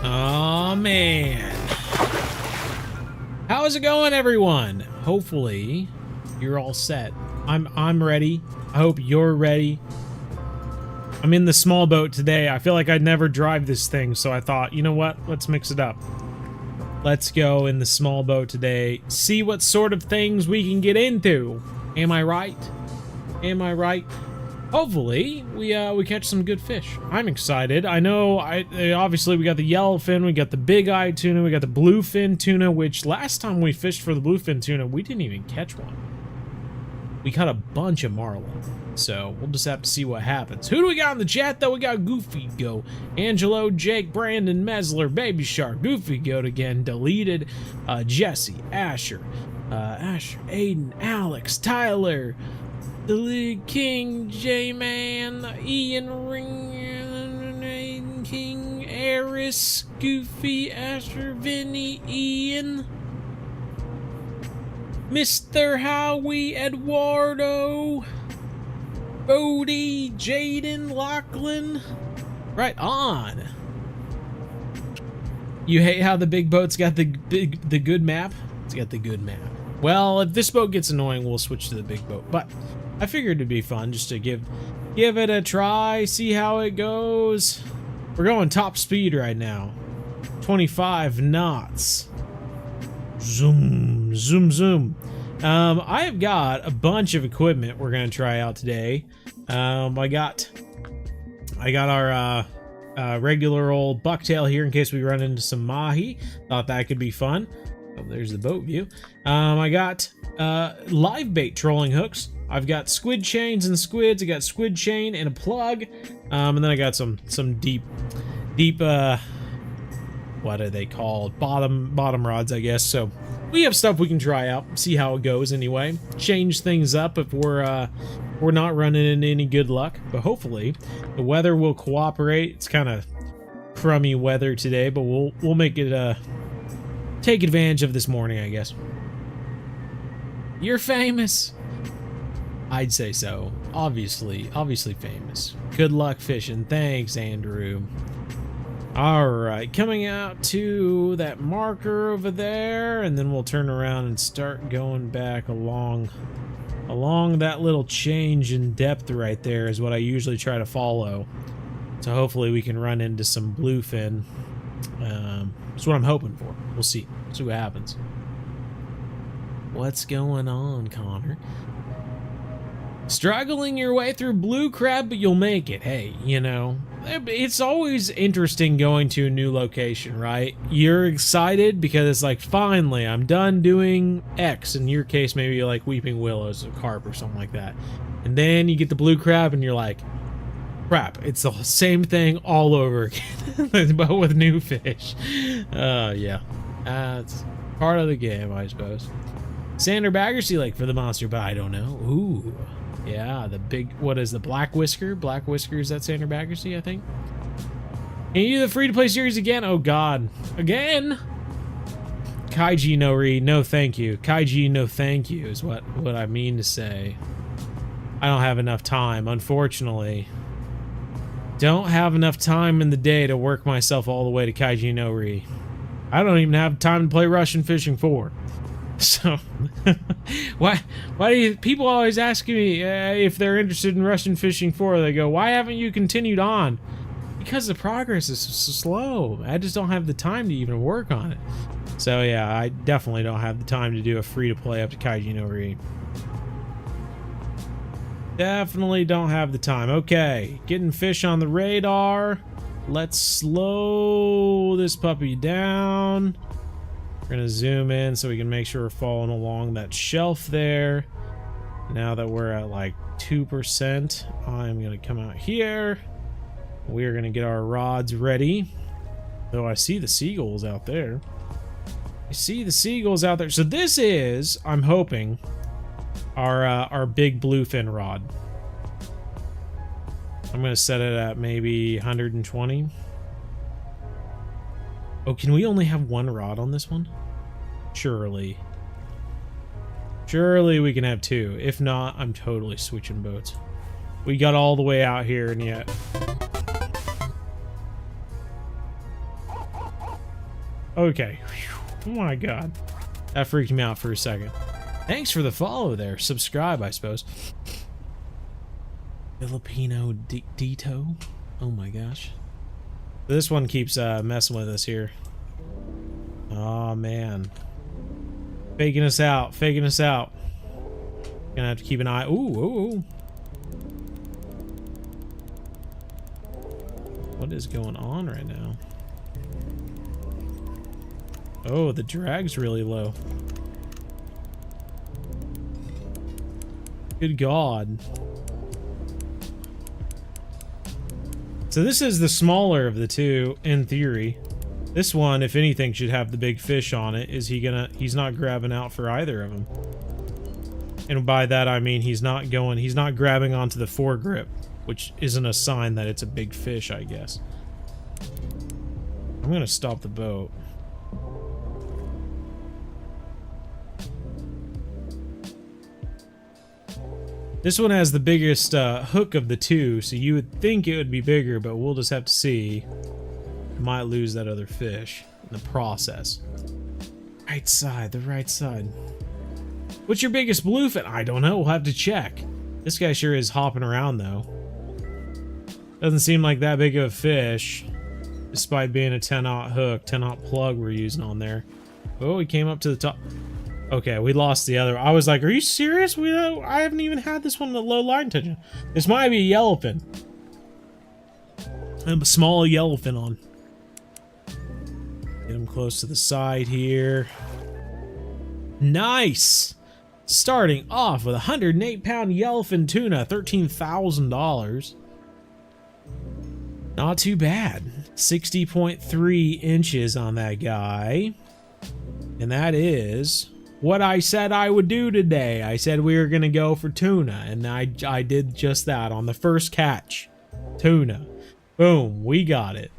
Oh man. How's it going, everyone? Hopefully you're all set. I'm ready. I hope you're ready. I'm in the small boat today. I feel like I'd never drive this thing, so I thought, you know what? Let's mix it up. Let's go in the small boat today. See what sort of things we can get into. Am I right? Am I right? Hopefully, we catch some good fish. I'm excited. I know, obviously we got the yellowfin, we got the big-eyed tuna, we got the bluefin tuna, which last time we fished for the bluefin tuna, we didn't even catch one. We caught a bunch of marlin, so we'll just have to see what happens. Who do we got in the chat, though? We got Goofy Goat, Angelo, Jake, Brandon, Mesler, Baby Shark, Goofy Goat again, Deleted, Jesse, Asher, Aiden, Alex, Tyler, the League King, J-Man, Ian Ring, King, Eris, Goofy, Asher, Vinny, Ian, Mr. Howie, Eduardo, Bodie, Jaden, Lachlan. Right on. You hate how the big boat's got the good map? It's got the good map. Well, if this boat gets annoying, we'll switch to the big boat. But I figured it'd be fun just to give it a try, see how it goes. We're going top speed right now. 25 knots. Zoom, zoom, zoom. I have got a bunch of equipment we're gonna try out today. I got our regular old bucktail here in case we run into some mahi. Thought that could be fun. Oh, there's the boat view. I got live bait trolling hooks. I've got squid chains and squids. I got squid chain and a plug. And then I got some deep, what are they called? Bottom rods, I guess. So we have stuff we can try out, see how it goes anyway. Change things up if we're not running into any good luck. But hopefully the weather will cooperate. It's kind of crummy weather today, but we'll make it take advantage of this morning, I guess. You're famous. I'd say so. Obviously famous. Good luck fishing. Thanks, Andrew. Alright, coming out to that marker over there, and then we'll turn around and start going back along that little change in depth right there is what I usually try to follow. So hopefully we can run into some bluefin. That's what I'm hoping for. We'll see. See what happens. What's going on, Connor? Struggling your way through blue crab, but you'll make it. Hey, you know, it's always interesting going to a new location, right? You're excited because it's like, finally, I'm done doing X. In your case, maybe you like weeping willows or carp or something like that. And then you get the blue crab and you're like, crap, it's the same thing all over again, but with new fish. Yeah, it's part of the game, I suppose. Sander Baggersea Lake for the monster, but I don't know. Ooh. Yeah, the big, what is the Black Whisker? Black Whisker, is that Sander Baggersea, I think? Can you do the free-to-play series again? Oh, God. Again? Kaiji No Ri, no thank you. Kaiji no thank you is what I mean to say. I don't have enough time, unfortunately. Don't have enough time in the day to work myself all the way to Kaiji No Ri. I don't even have time to play Russian Fishing 4. So, why do you, people always ask me if they're interested in Russian Fishing 4, they go, why haven't you continued on? Because the progress is so slow. I just don't have the time to even work on it. So yeah, I definitely don't have the time to do a free-to-play up to Kaiji No Ri. Definitely don't have the time. Okay, getting fish on the radar. Let's slow this puppy down. We're gonna zoom in so we can make sure we're following along that shelf there. Now that we're at like 2%, I'm gonna come out here. We're gonna get our rods ready. Though I see the seagulls out there. I see the seagulls out there. So this is, I'm hoping, our big bluefin rod. I'm gonna set it at maybe 120. Oh, can we only have one rod on this one? Surely. Surely we can have two. If not, I'm totally switching boats. We got all the way out here and yet. Okay. Oh my god. That freaked me out for a second. Thanks for the follow there. Subscribe, I suppose. Filipino Dito. Oh my gosh. This one keeps messing with us here. Oh man. Faking us out. Faking us out. Gonna have to keep an eye. Ooh, ooh. What is going on right now? Oh, the drag's really low. Good God. So this is the smaller of the two, in theory. This one, if anything, should have the big fish on it. Is he gonna... He's not grabbing out for either of them. And by that I mean he's not grabbing onto the foregrip, which isn't a sign that it's a big fish, I guess. I'm gonna stop the boat. This one has the biggest hook of the two, so you would think it would be bigger, but we'll just have to see. Might lose that other fish in the process. Right side, the right side. What's your biggest bluefin? I don't know, we'll have to check. This guy sure is hopping around though. Doesn't seem like that big of a fish, despite being a 10-aught hook, 10-aught plug we're using on there. Oh, he came up to the top. Okay, we lost the other. I was like, are you serious? I haven't even had this one in the low line tension. This might be a yellowfin. I have a small yellowfin on. Get him close to the side here. Nice! Starting off with a 108-pound yellowfin tuna, $13,000. Not too bad. 60.3 inches on that guy. And that is what I said I would do today. I said we were going to go for tuna, and I did just that on the first catch. Tuna. Boom, we got it.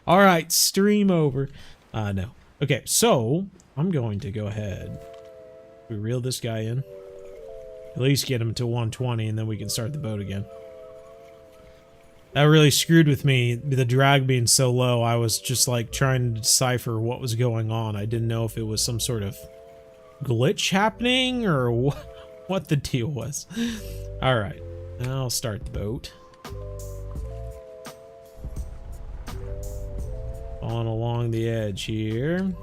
All right, stream over. No. Okay, so I'm going to go ahead. We reel this guy in. At least get him to 120, and then we can start the boat again. That really screwed with me, the drag being so low. I was just like trying to decipher what was going on. I didn't know if it was some sort of glitch happening or what the deal was. All right, now I'll start the boat. On along the edge here.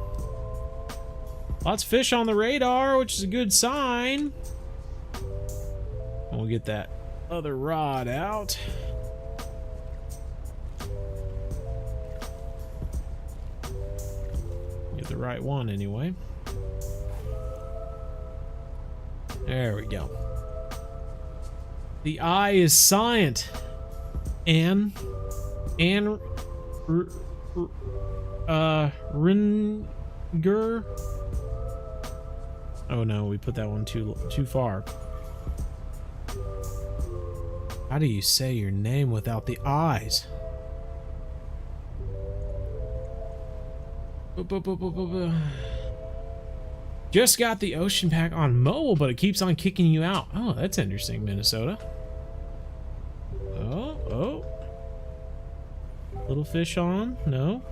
Lots of fish on the radar, which is a good sign. We'll get that other rod out. Get the right one anyway. There we go. The eye is scient. Ringer. Oh no, we put that one too far. How do you say your name without the eyes? Just got the ocean pack on mobile, but it keeps on kicking you out. Oh, that's interesting, Minnesota. Oh. Little fish on? No.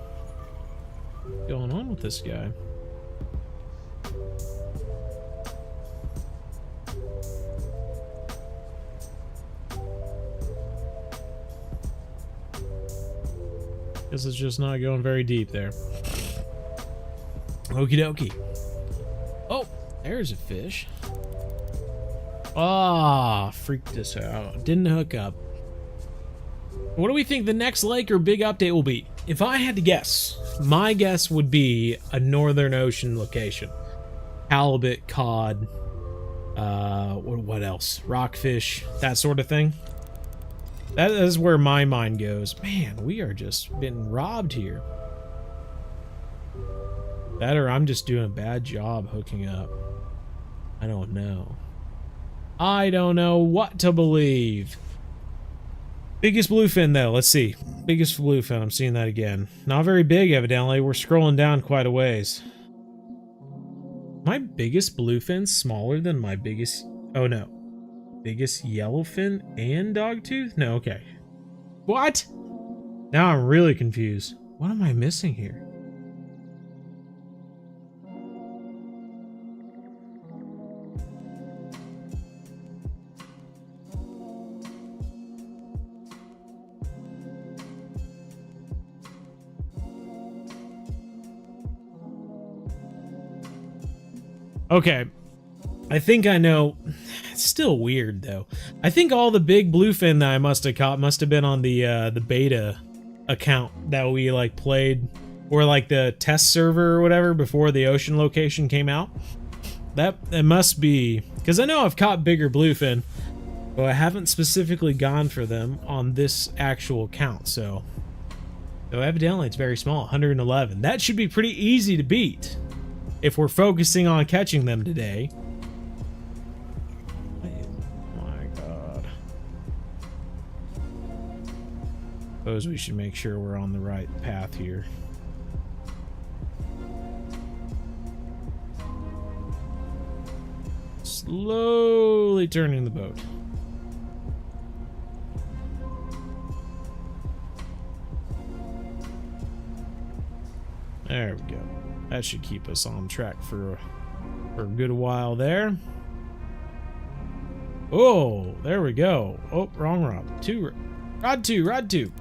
What's going on with this guy? Guess it's just not going very deep there. Okie dokie. Oh, there's a fish. Ah, freaked us out. Didn't hook up. What do we think the next lake or big update will be? If I had to guess, my guess would be a Northern Ocean location. Halibut, cod, what else? Rockfish, that sort of thing. That is where my mind goes. Man, we are just being robbed here. That or I'm just doing a bad job hooking up. I don't know. I don't know what to believe. Biggest bluefin though, let's see. Biggest bluefin, I'm seeing that again. Not very big evidently, we're scrolling down quite a ways. My biggest bluefin smaller than my biggest, oh no. Biggest yellowfin and dogtooth? No, okay. What? Now I'm really confused. What am I missing here? Okay. I think I know. It's still weird though. I think all the big bluefin that I must have caught must have been on the beta account that we like played, or like the test server or whatever before the ocean location came out. That it must be, because I know I've caught bigger bluefin, but I haven't specifically gone for them on this actual count. So evidently it's very small, 111. That should be pretty easy to beat if we're focusing on catching them today. Suppose we should make sure we're on the right path here. Slowly turning the boat. There we go. That should keep us on track for a good while there. Oh, there we go. Oh, wrong rod. Rod two.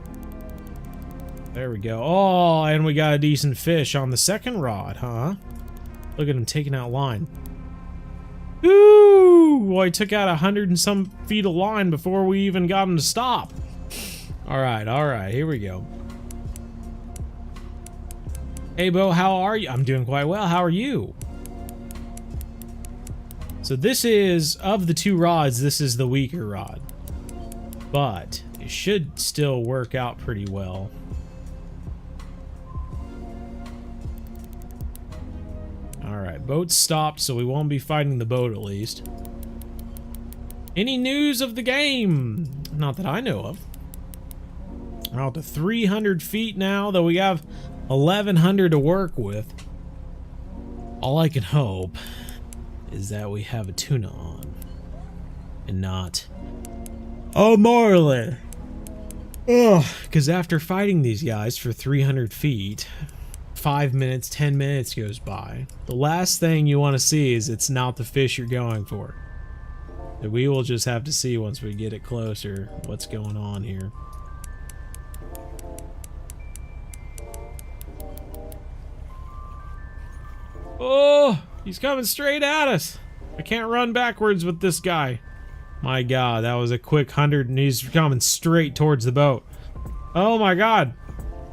There we go. Oh, and we got a decent fish on the second rod, huh? Look at him taking out line. Ooh! Well, he took out 100 and some feet of line before we even got him to stop. All right, here we go. Hey, Bo, how are you? I'm doing quite well. How are you? So this is, of the two rods, this is the weaker rod. But it should still work out pretty well. Alright, boat stopped, so we won't be fighting the boat at least. Any news of the game? Not that I know of. We're out to 300 feet now, though we have 1,100 to work with. All I can hope is that we have a tuna on and not a marlin. Ugh, because after fighting these guys for 300 feet, 5 minutes, 10 minutes goes by. The last thing you want to see is it's not the fish you're going for. We will just have to see once we get it closer what's going on here. Oh, he's coming straight at us. I can't run backwards with this guy. My God, that was a quick 100 and he's coming straight towards the boat. Oh my God.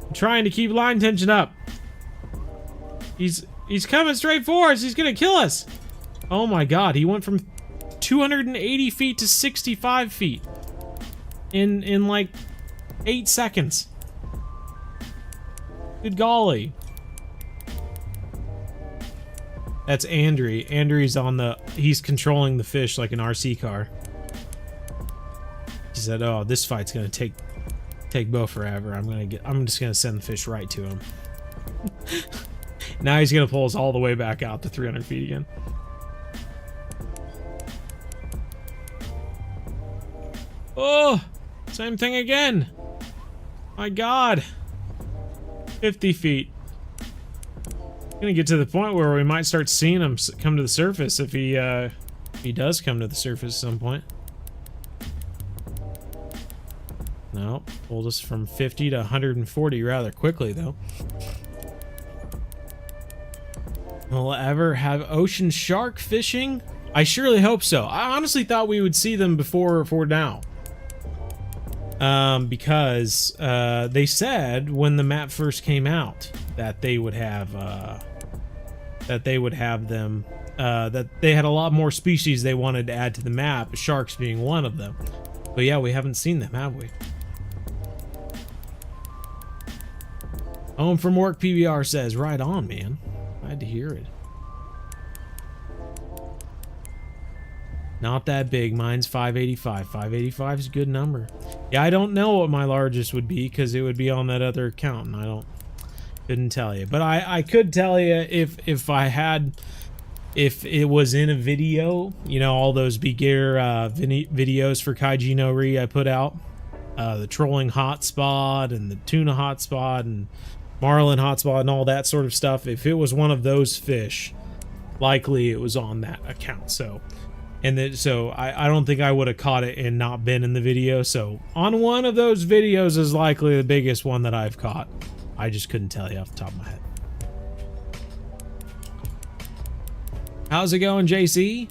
I'm trying to keep line tension up. He's coming straight for us. He's gonna kill us. Oh my God, he went from 280 feet to 65 feet in like 8 seconds. Good golly. That's Andrew. Andrew's on the, he's controlling the fish like an RC car. He said, "Oh, this fight's gonna take Bo forever. I'm just gonna send the fish right to him." Now he's gonna pull us all the way back out to 300 feet again. Oh, same thing again. My God. 50 feet. Gonna get to the point where we might start seeing him come to the surface if he does come to the surface at some point. No, pulled us from 50 to 140 rather quickly though. Will ever have ocean shark fishing? I surely hope so. I honestly thought we would see them before now. Because they said when the map first came out that they would have them, that they had a lot more species they wanted to add to the map, sharks being one of them. But yeah, we haven't seen them, have we? Home from work PBR says, right on, man. Glad to hear it. Not that big. Mine's 585. 585 is a good number. Yeah, I don't know what my largest would be because it would be on that other account, and couldn't tell you. But I could tell you if it was in a video, you know, all those beginner videos for Kaiji No Ri I put out, the trolling hotspot and the tuna hotspot and marlin hotspot and all that sort of stuff. If it was one of those fish, likely it was on that account. So I don't think I would have caught it and not been in the video. So on one of those videos is likely the biggest one that I've caught. I just couldn't tell you off the top of my head. How's it going, JC?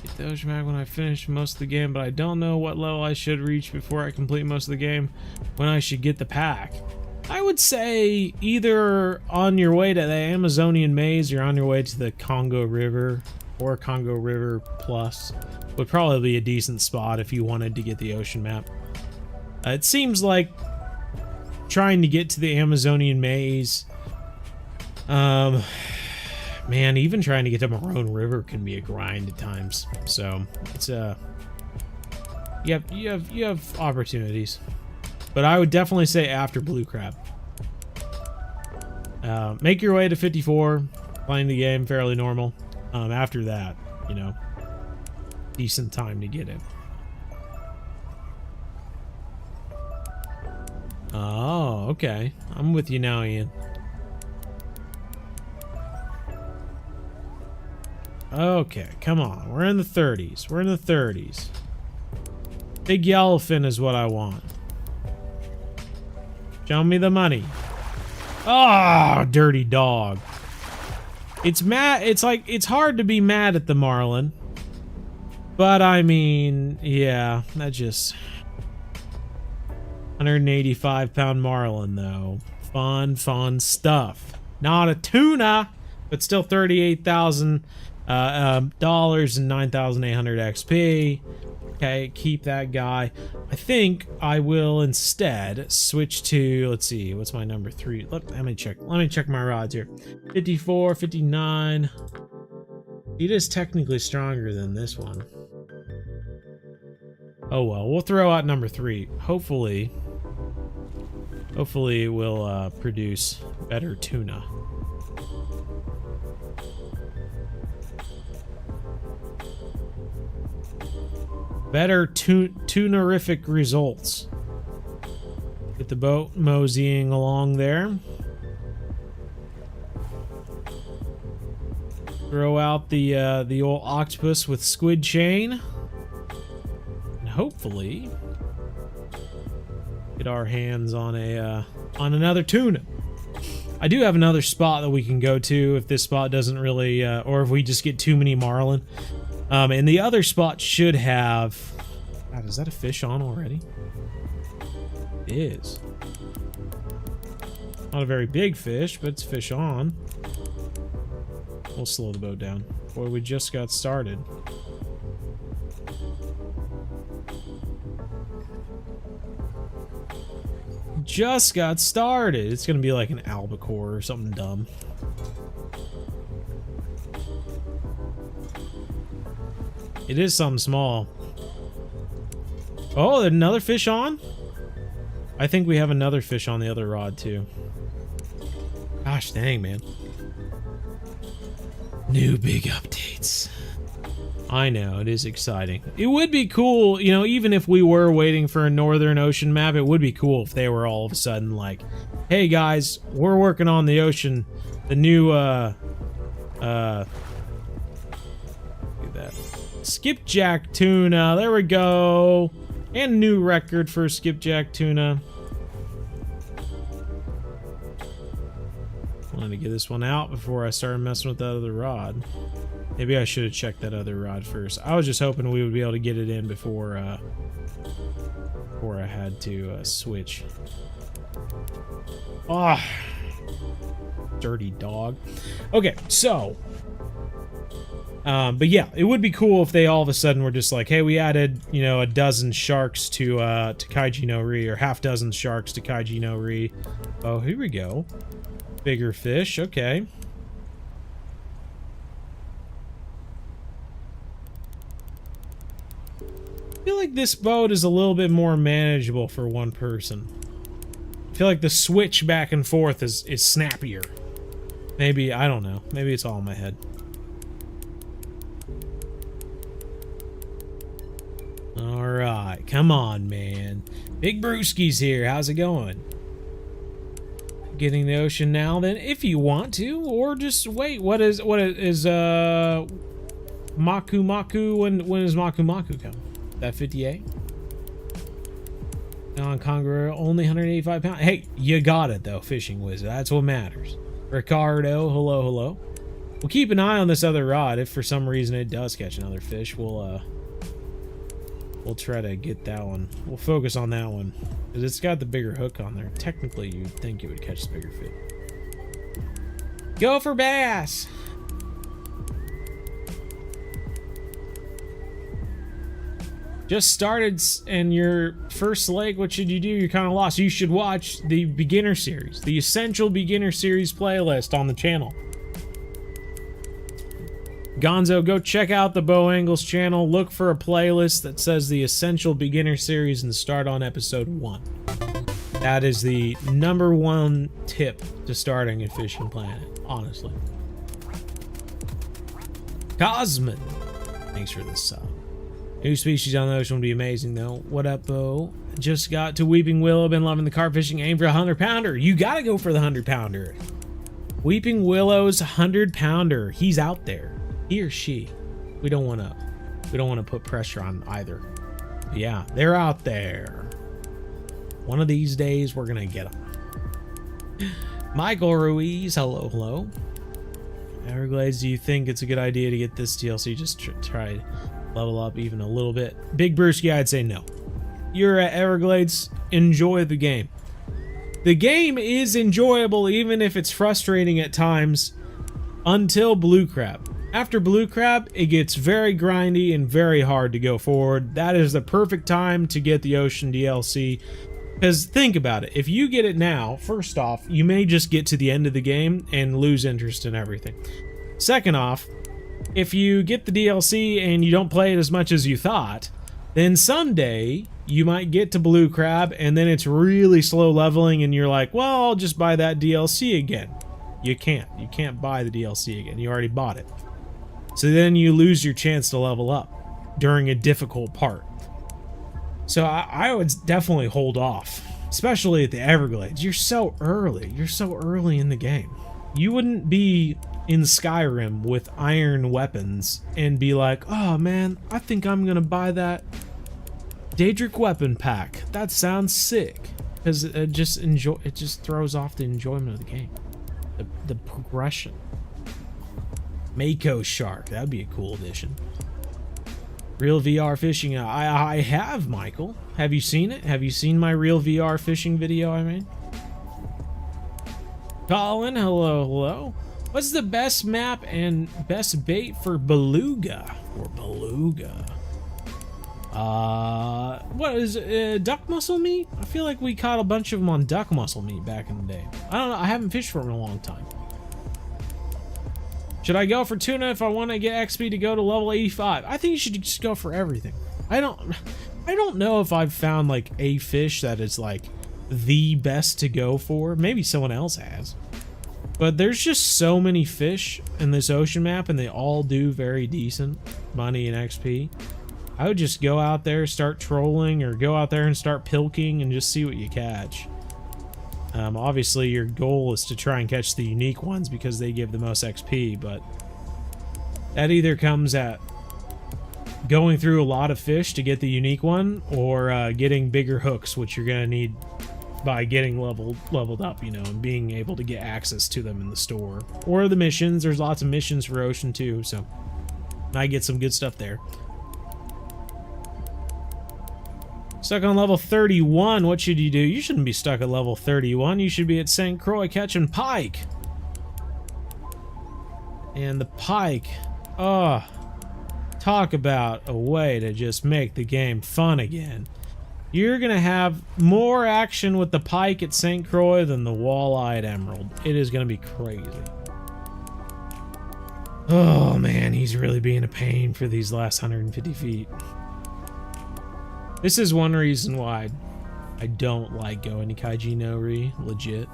Get the ocean map when I finish most of the game, but I don't know what level I should reach before I complete most of the game, when I should get the pack. I would say either on your way to the Amazonian maze or on your way to the Congo River or Congo River Plus would probably be a decent spot if you wanted to get the ocean map. It seems like trying to get to the Amazonian maze, man, even trying to get to Maroon River can be a grind at times. So it's you have opportunities, but I would definitely say after Blue Crab. Make your way to 54, playing the game fairly normal. After that, you know, decent time to get it. Oh, okay. I'm with you now, Ian. Okay, come on. We're in the 30s. We're in the 30s. Big yellowfin is what I want. Show me the money. Oh, dirty dog. It's mad. It's like, it's hard to be mad at the marlin. But I mean, yeah, that just... 185-pound marlin, though. Fun stuff. Not a tuna, but still $38,000 and 9,800 XP. Okay, keep that guy. I think I will instead switch to, let's see, what's my number 3? Let me check my rods here. 54, 59. It is technically stronger than this one. Oh well, we'll throw out number 3. Hopefully it will produce better tuna. Better tunerific results. Get the boat moseying along there. Throw out the old octopus with squid chain. And hopefully get our hands on a on another tuna. I do have another spot that we can go to if this spot doesn't really or if we just get too many marlin. And the other spot should have... God, is that a fish on already? It is. Not a very big fish, but it's fish on. We'll slow the boat down. Boy, we just got started. Just got started. It's gonna be like an albacore or something dumb. It is something small. Oh, there's another fish on? I think we have another fish on the other rod, too. Gosh dang, man. New big updates. I know, it is exciting. It would be cool, you know, even if we were waiting for a Northern Ocean map, it would be cool if they were all of a sudden like, hey guys, we're working on the ocean, the new, skipjack tuna, there we go. And new record for skipjack tuna. Wanted to get this one out before I started messing with that other rod. Maybe I should have checked that other rod first. I was just hoping we would be able to get it in before I had to switch. Ah, dirty dog. Okay, so but yeah, it would be cool if they all of a sudden were just like, hey, we added, you know, a dozen sharks to Kaiji No Ri, or half dozen sharks to Kaiji No Ri. Oh, here we go. Bigger fish, okay. I feel like this boat is a little bit more manageable for one person. I feel like the switch back and forth is snappier. Maybe, I don't know. Maybe it's all in my head. Alright, come on, man. Big Brewski's here. How's it going? Getting the ocean now, then, if you want to, or just wait. What is Maku Maku? When does Maku Maku come? That 58? Non-Conqueror, only 185 pounds. Hey, you got it though, Fishing Wizard. That's what matters. Ricardo, hello. We'll keep an eye on this other rod. If for some reason it does catch another fish, we'll try to get that one. We'll focus on that one. Because it's got the bigger hook on there. Technically, you'd think it would catch the bigger fish. Go for bass! Just started and your first lake, what should you do? You're kind of lost. You should watch the beginner series, the Essential Beginner Series playlist on the channel. Gonzo, go check out the Bow Angles channel. Look for a playlist that says the Essential Beginner Series and start on episode 1. That is the #1 tip to starting a fishing planet, honestly. Cosmin, thanks for this sub. New species on the ocean would be amazing, though. What up, Bo? Just got to Weeping Willow. Been loving the carp fishing. Aim for a 100-pounder. You gotta go for the 100-pounder. Weeping Willow's 100-pounder. He's out there. He or she. We don't want to put pressure on either. But yeah, they're out there. One of these days, we're gonna get them. Michael Ruiz. Hello, hello. Everglades, do you think it's a good idea to get this DLC? Just try level up even a little bit. Big Brewski, I'd say no. You're at Everglades, enjoy the game. The game is enjoyable even if it's frustrating at times until Blue Crab. After Blue Crab, it gets very grindy and very hard to go forward. That is the perfect time to get the Ocean DLC. Because think about it, if you get it now, first off, you may just get to the end of the game and lose interest in everything. Second off, if you get the DLC and you don't play it as much as you thought, then someday you might get to Blue Crab and then it's really slow leveling and you're like, well, I'll just buy that DLC again. You can't. You can't buy the DLC again. You already bought it. So then you lose your chance to level up during a difficult part. So I would definitely hold off, especially at the Everglades. You're so early. You're so early in the game. You wouldn't be in Skyrim with iron weapons and be like, oh man, I think I'm gonna buy that Daedric weapon pack. That sounds sick. Because it just throws off the enjoyment of the game. The progression. Mako Shark, that'd be a cool addition. Real VR fishing, I have, Michael. Have you seen it? Have you seen my real VR fishing video I made? Colin, hello, hello. What's the best map and best bait for beluga? Or beluga? What is duck muscle meat? I feel like we caught a bunch of them on duck muscle meat back in the day. I don't know, I haven't fished for them in a long time. Should I go for tuna if I want to get XP to go to level 85? I think you should just go for everything. I don't know if I've found like a fish that is like the best to go for. Maybe someone else has. But there's just so many fish in this ocean map and they all do very decent money and XP. I would just go out there, start trolling, or go out there and start pilking and just see what you catch. Obviously your goal is to try and catch the unique ones because they give the most XP, but that either comes at going through a lot of fish to get the unique one, or getting bigger hooks, which you're gonna need by getting leveled up, you know, and being able to get access to them in the store. Or the missions, there's lots of missions for Ocean too, so I get some good stuff there. Stuck on level 31, what should you do? You shouldn't be stuck at level 31. You should be at St. Croix catching pike. And the pike, oh, talk about a way to just make the game fun again. You're gonna have more action with the pike at St. Croix than the walleye at Emerald. It is gonna be crazy. Oh man, he's really being a pain for these last 150 feet. This is one reason why I don't like going to Kaiji No Ri, legit.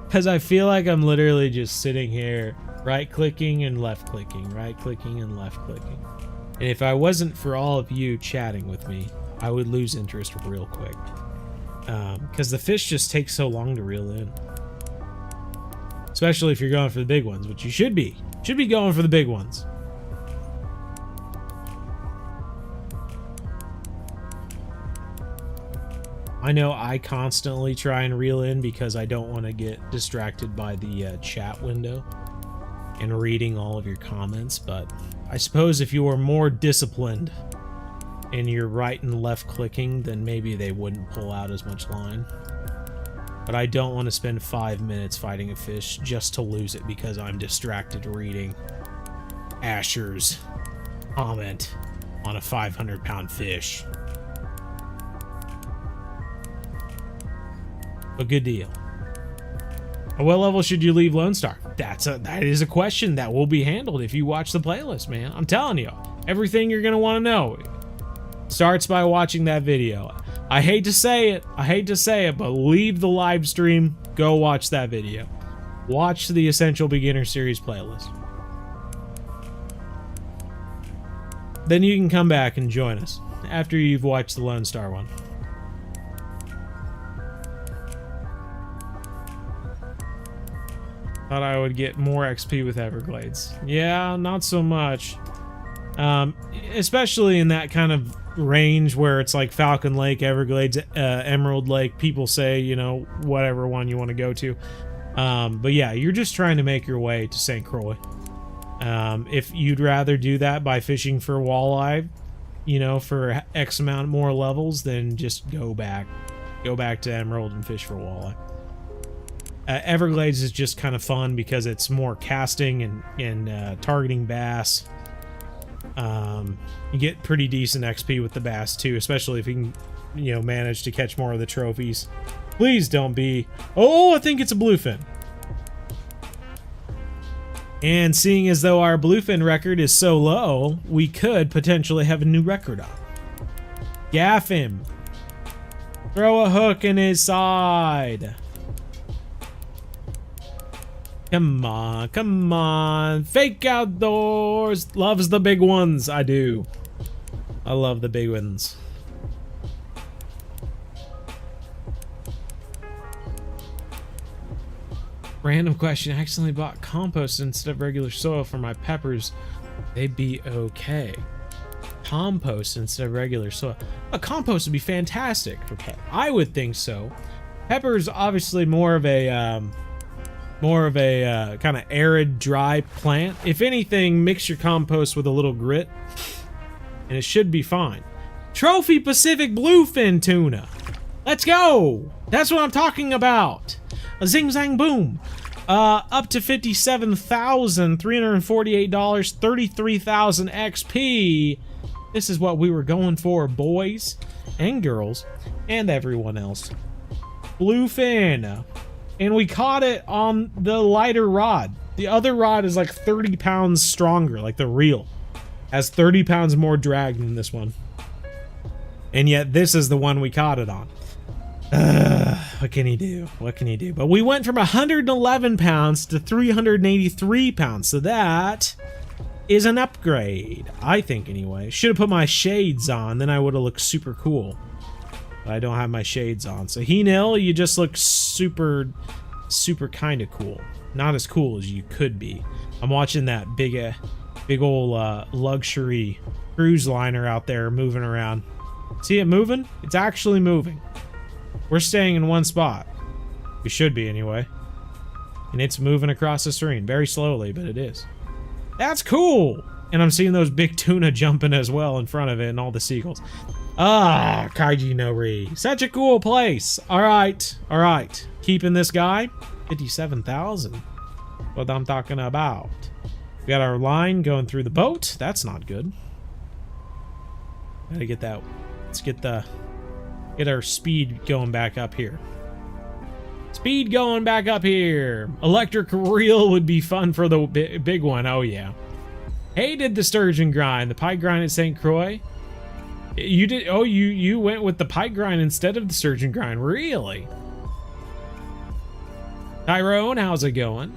Because I feel like I'm literally just sitting here, right-clicking and left-clicking, right-clicking and left-clicking. And if I wasn't for all of you chatting with me, I would lose interest real quick. Because the fish just take so long to reel in. Especially if you're going for the big ones, which you should be. Should be going for the big ones. I know I constantly try and reel in because I don't want to get distracted by the chat window. and reading all of your comments, but I suppose if you were more disciplined and you're right and left clicking, then maybe they wouldn't pull out as much line. But I don't want to spend 5 minutes fighting a fish just to lose it because I'm distracted reading Asher's comment on a 500-pound fish. A good deal. At what level should you leave Lone Star? That is a question that will be handled if you watch the playlist, man. I'm telling you, everything you're gonna want to know starts by watching that video. I hate to say it, but leave the live stream, go watch that video. Watch the Essential Beginner Series playlist. Then you can come back and join us after you've watched the Lone Star one. Thought I would get more XP with Everglades. Yeah, not so much. Especially in that kind of range where it's like Falcon Lake, Everglades, Emerald Lake. People say, you know, whatever one you want to go to. But yeah, you're just trying to make your way to St. Croix. If you'd rather do that by fishing for walleye, you know, for X amount more levels, then just go back to Emerald and fish for walleye. Everglades is just kind of fun because it's more casting and targeting bass. You get pretty decent XP with the bass too, especially if you can, you know, manage to catch more of the trophies. Please don't be... Oh, I think it's a bluefin. And seeing as though our bluefin record is so low, we could potentially have a new record on. Gaff him. Throw a hook in his side. Come on, come on. Fake Outdoors loves the big ones. I do. I love the big ones. Random question. I accidentally bought compost instead of regular soil for my peppers. They'd be okay. Compost instead of regular soil. A compost would be fantastic. Okay, I would think so. Peppers obviously more of a kind of arid, dry plant. If anything, mix your compost with a little grit, and it should be fine. Trophy Pacific Bluefin tuna. Let's go. That's what I'm talking about. A zing zang boom. Up to $57,348, 33,000 XP. This is what we were going for, boys and girls and everyone else. Bluefin. And we caught it on the lighter rod. The other rod is like 30 pounds stronger, like the reel. Has 30 pounds more drag than this one. And yet this is the one we caught it on. What can he do? What can he do? But we went from 111 pounds to 383 pounds. So that is an upgrade, I think anyway. Should have put my shades on, then I would have looked super cool. But I don't have my shades on. So He-Nil, you just look super kind of cool. Not as cool as you could be. I'm watching that big old luxury cruise liner out there moving around. See it moving? It's actually moving. We're staying in one spot. We should be anyway. And it's moving across the screen very slowly, but it is. That's cool! And I'm seeing those big tuna jumping as well in front of it and all the seagulls. Ah, Kaiji No Ri. Such a cool place. Alright, alright. Keeping this guy. 57,000. What I'm talking about. We got our line going through the boat. That's not good. Gotta get that. Let's get our speed going back up here. Speed going back up here. Electric reel would be fun for the big one. Oh yeah. Hated the sturgeon grind. The pike grind at St. Croix. You did. Oh, you went with the pike grind instead of the sturgeon grind. Really? Tyrone, how's it going?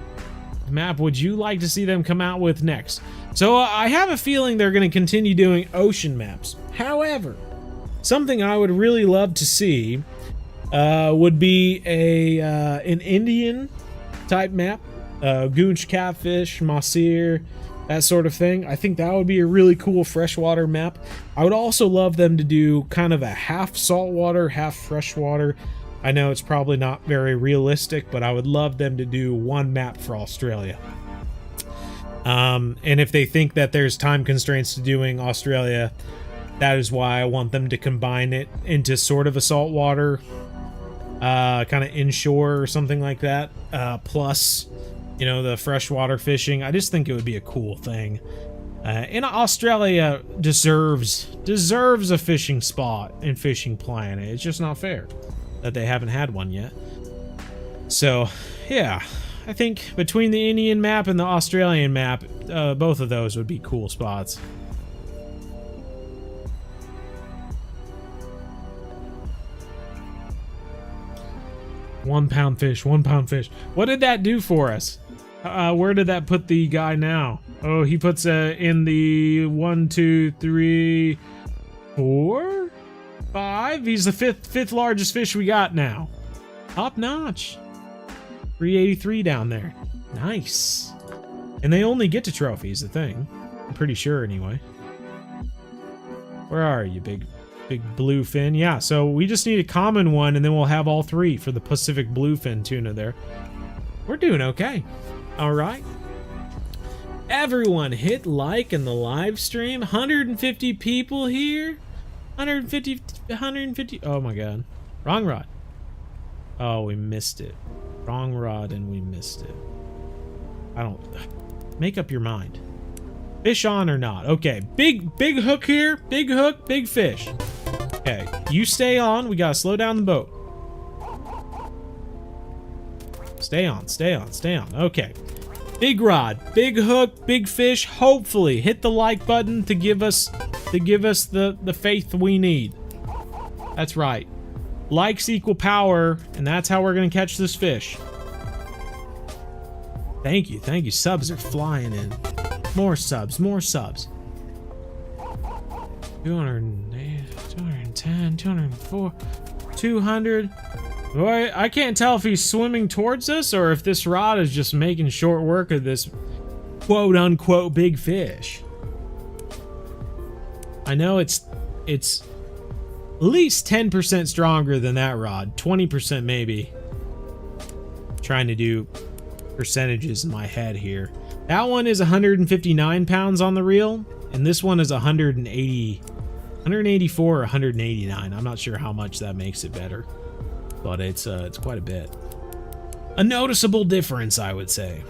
Map would you like to see them come out with next? So I have a feeling they're going to continue doing ocean maps. However, something I would really love to see would be an Indian type map, goonch catfish, mahseer, that sort of thing. I think that would be a really cool freshwater map. I would also love them to do kind of a half saltwater, half freshwater. I know it's probably not very realistic, but I would love them to do one map for Australia. And if they think that there's time constraints to doing Australia, that is why I want them to combine it into sort of a saltwater, kind of inshore or something like that. Plus, you know, the freshwater fishing. I just think it would be a cool thing. And Australia deserves a fishing spot and fishing planet. It's just not fair that they haven't had one yet. So, yeah. I think between the Indian map and the Australian map, both of those would be cool spots. £1 fish, £1 fish. What did that do for us? Where did that put the guy now? Oh, he puts in the 1, 2, 3, 4, 5. He's the fifth largest fish we got now. Top notch. 383 down there. Nice. And they only get to trophies, the thing. I'm pretty sure, anyway. Where are you, big bluefin? Yeah, so we just need a common one, and then we'll have all three for the Pacific bluefin tuna there. We're doing okay. All right. Everyone hit like in the live stream. 150 people here. 150. Oh, my God. Wrong rod. Oh, we missed it. Wrong rod and we missed it. I don't... Make up your mind. Fish on or not? Okay, big hook here. Big hook, big fish. Okay, you stay on. We gotta slow down the boat. Stay on, stay on, stay on. Okay. Big rod, big hook, big fish. Hopefully, hit the like button to give us the faith we need. That's right. Likes equal power, and that's how we're gonna catch this fish. Thank you, thank you. Subs are flying in. More subs, more subs. 208, 210, 204, 200. Boy, I can't tell if he's swimming towards us or if this rod is just making short work of this quote-unquote big fish. I know it's at least 10% stronger than that rod. 20% maybe. Trying to do percentages in my head here. That one is 159 pounds on the reel, and this one is 184 or 189. I'm not sure how much that makes it better, but it's quite a bit. A noticeable difference, I would say.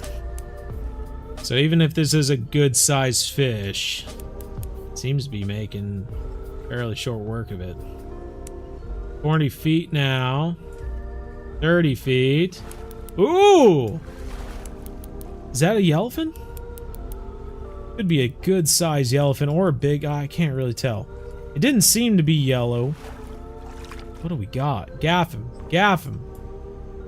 So even if this is a good sized fish, it seems to be making fairly short work of it. 40 feet now. 30 feet. Ooh! Is that a yellowfin? Could be a good size yellowfin or a big eye. I can't really tell. It didn't seem to be yellow. What do we got? Gaff him. Gaff him.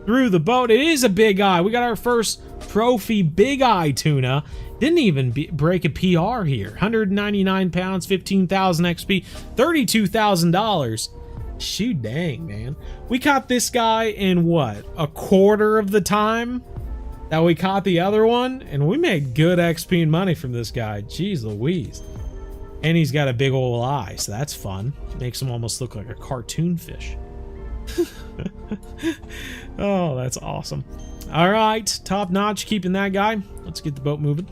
Through the boat. It is a big eye. We got our first trophy big eye tuna. Didn't even break a PR here. 199 pounds, 15,000 XP, $32,000. Shoot, dang, man. We caught this guy in what? A quarter of the time that we caught the other one? And we made good XP and money from this guy. Jeez Louise. And he's got a big old eye, so that's fun. Makes him almost look like a cartoon fish. Oh, that's awesome. All right, top notch, keeping that guy. Let's get the boat moving.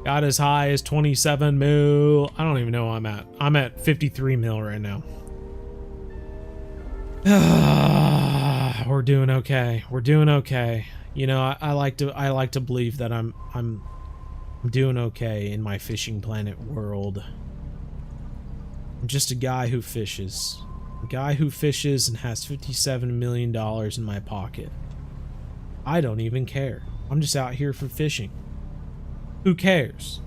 Got as high as 27 mil. I don't even know where I'm at. I'm at 53 mil right now. We're doing okay. We're doing okay. You know, I like to believe that I'm doing okay in my fishing planet world. I'm just a guy who fishes. A guy who fishes and has $57 million in my pocket. I don't even care. I'm just out here for fishing. Who cares?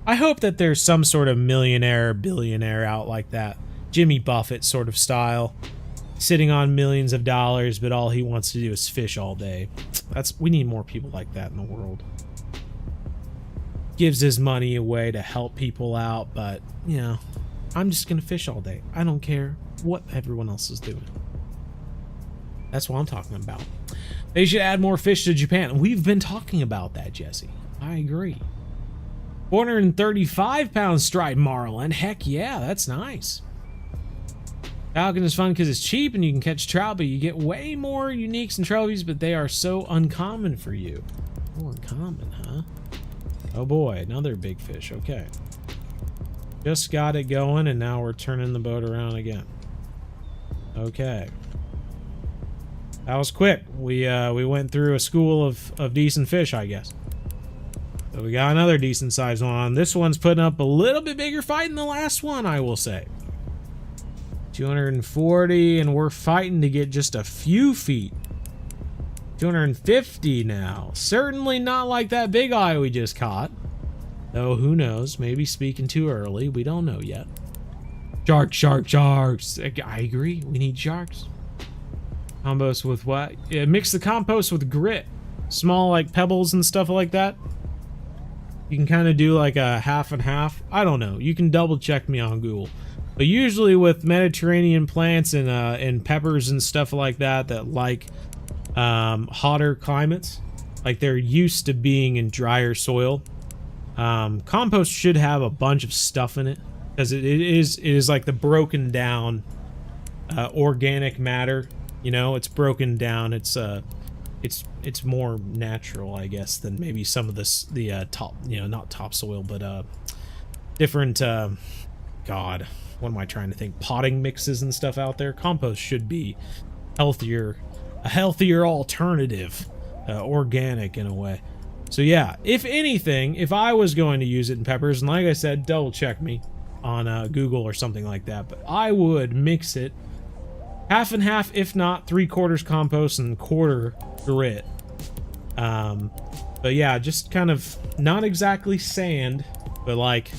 I hope that there's some sort of millionaire, billionaire out like that. Jimmy Buffett sort of style. Sitting on millions of dollars, but all he wants to do is fish all day. We need more people like that in the world. Gives his money away to help people out, but, you know, I'm just gonna fish all day. I don't care what everyone else is doing. That's what I'm talking about. They should add more fish to Japan. We've been talking about that, Jesse. I agree. 435 pound striped marlin. Heck yeah, that's nice. Falcon is fun because it's cheap and you can catch trout, but you get way more uniques and trophies, but they are so uncommon for you. Oh, uncommon, huh? Oh boy, another big fish. Okay. Just got it going, and now we're turning the boat around again. Okay. That was quick. We went through a school of decent fish, I guess. So we got another decent sized one. This one's putting up a little bit bigger fight than the last one, I will say. 240, and we're fighting to get just a few feet. 250 now. Certainly not like that big eye we just caught. Though, who knows? Maybe speaking too early. We don't know yet. Sharks, sharks, sharks. I agree. We need sharks. Compost with what? Yeah, mix the compost with grit. Small, like, pebbles and stuff like that. You can kind of do, like, a half and half. I don't know. You can double check me on Google. But usually with Mediterranean plants and peppers and stuff like that like hotter climates, like they're used to being in drier soil, compost should have a bunch of stuff in it, because it is like the broken down organic matter. You know, it's broken down. It's more natural, I guess, than maybe some of the top, you know, not topsoil, but different God, what am I trying to think? Potting mixes and stuff out there. Compost should be healthier, a healthier alternative, organic in a way. So yeah, if anything, if I was going to use it in peppers, and like I said, double check me on Google or something like that, but I would mix it half and half, if not 3/4 compost and 1/4 grit. But yeah, just kind of not exactly sand, but like,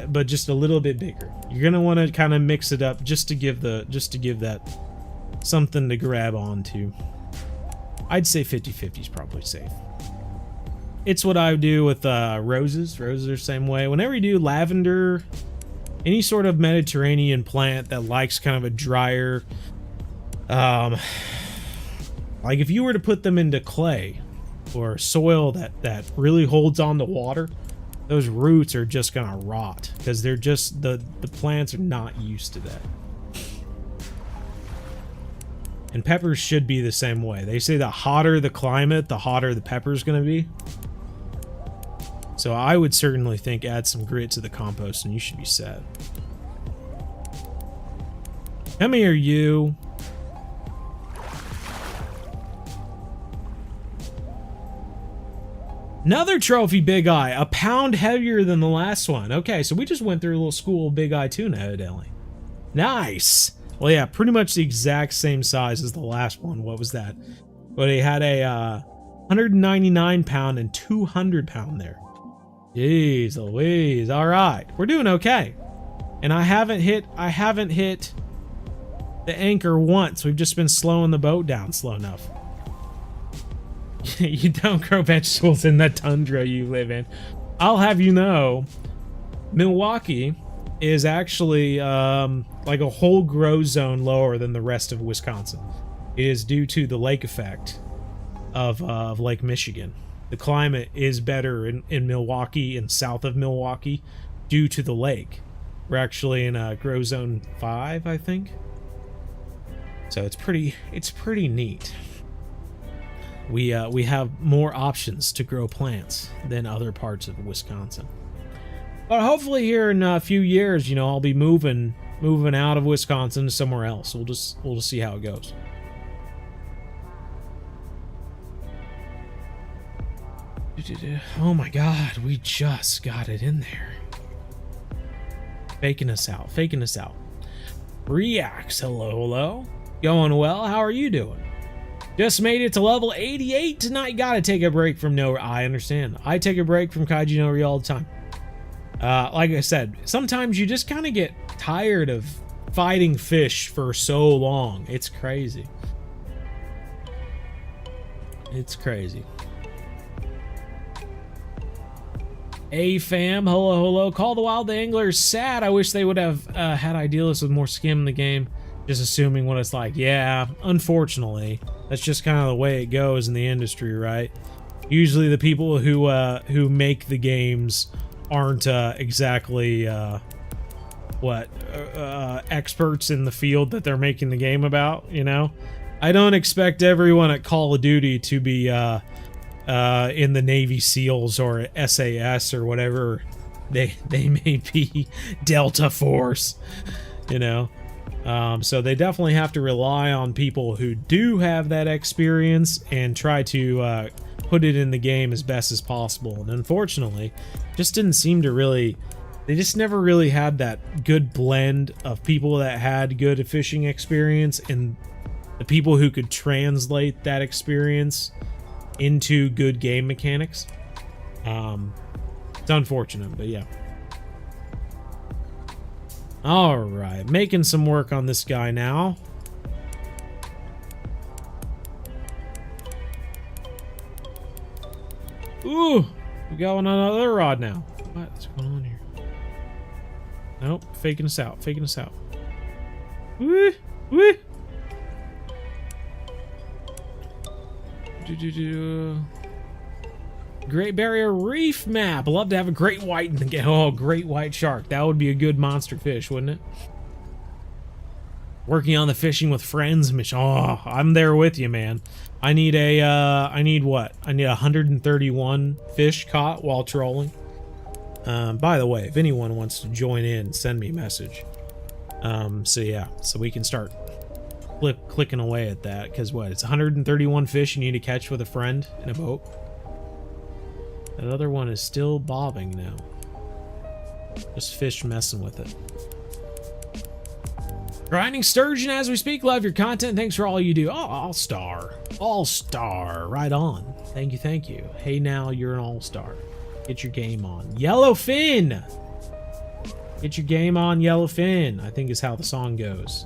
but just a little bit bigger. You're gonna want to kind of mix it up just to give that something to grab onto. I'd say 50-50 is probably safe. It's what I do with roses. Roses are the same way. Whenever you do lavender, any sort of Mediterranean plant that likes kind of a drier, like if you were to put them into clay or soil that really holds on to water, those roots are just gonna rot, because they're just, the plants are not used to that. And peppers should be the same way. They say the hotter the climate, the hotter the pepper's gonna be. So I would certainly think add some grit to the compost and you should be set. Come here, you. Another trophy big eye, a pound heavier than the last one. Okay, so we just went through a little school of big eye tuna, evidently. Nice. Well, yeah, pretty much the exact same size as the last one. What was that? But he had a 199 pound and 200 pound there. Jeez Louise. All right, we're doing okay. And I haven't hit the anchor once. We've just been slowing the boat down slow enough. You don't grow vegetables in the tundra you live in. I'll have you know, Milwaukee is actually like a whole grow zone lower than the rest of Wisconsin. It is due to the lake effect of Lake Michigan. The climate is better in Milwaukee and south of Milwaukee due to the lake. We're actually in grow zone 5, I think. So it's pretty neat. We have more options to grow plants than other parts of Wisconsin. But hopefully here in a few years, you know, I'll be moving out of Wisconsin to somewhere else. We'll just see how it goes. Oh my God, we just got it in there. Faking us out. Reacts, hello. Going well, how are you doing? Just made it to level 88 tonight. Gotta take a break from No Ri. I understand. I take a break from Kaiji No Ri all the time. Like I said, sometimes you just kind of get tired of fighting fish for so long. It's crazy. It's crazy. Hey fam, hello. Call the Wild the Angler is sad. I wish they would have had Idealists with more skim in the game. Just assuming what it's like. Yeah, unfortunately, that's just kind of the way it goes in the industry, right? Usually the people who make the games aren't exactly experts in the field that they're making the game about, you know? I don't expect everyone at Call of Duty to be in the Navy SEALs or SAS or whatever they may be, Delta Force, you know. So they definitely have to rely on people who do have that experience and try to put it in the game as best as possible. And unfortunately, just didn't seem to really, they just never really had that good blend of people that had good fishing experience and the people who could translate that experience into good game mechanics. It's unfortunate, but yeah. Alright, making some work on this guy now. Ooh, we got another rod now. What's going on here? Nope, faking us out, faking us out. Woo, woo. Great Barrier Reef map. Love to have a great white in the game. Oh, great white shark. That would be a good monster fish, wouldn't it? Working on the fishing with friends mission. Oh, I'm there with you, man. I need a, I need what? I need 131 fish caught while trolling. By the way, if anyone wants to join in, send me a message. So yeah, so we can start clicking away at that, because what? It's 131 fish you need to catch with a friend in a boat. That other one is still bobbing now. Just fish messing with it. Grinding sturgeon as we speak. Love your content. Thanks for all you do. Oh, all-star. All-star. Right on. Thank you, thank you. Hey, now you're an all-star. Get your game on. Yellowfin! Get your game on, Yellowfin, I think is how the song goes.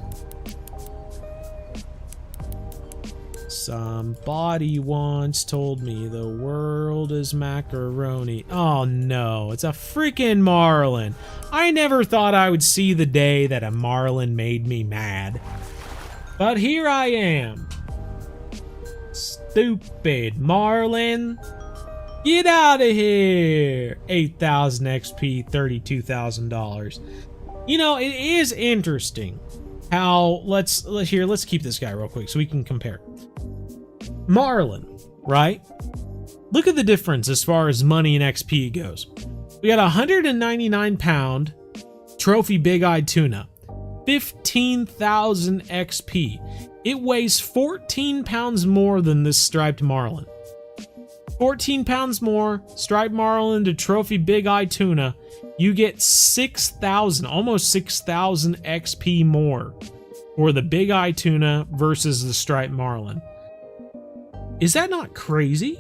Somebody once told me the world is macaroni. Oh no, it's a freaking marlin. I never thought I would see the day that a marlin made me mad. But here I am. Stupid marlin. Get out of here. 8,000 XP, $32,000. You know, it is interesting how, let's keep this guy real quick so we can compare. Marlin, right? Look at the difference as far as money and XP goes. We got a 199-pound trophy big-eyed tuna, 15,000 XP. It weighs 14 pounds more than this striped marlin. 14 pounds more, striped marlin to trophy big-eyed tuna. You get 6,000, almost 6,000 XP more for the big-eyed tuna versus the striped marlin. Is that not crazy?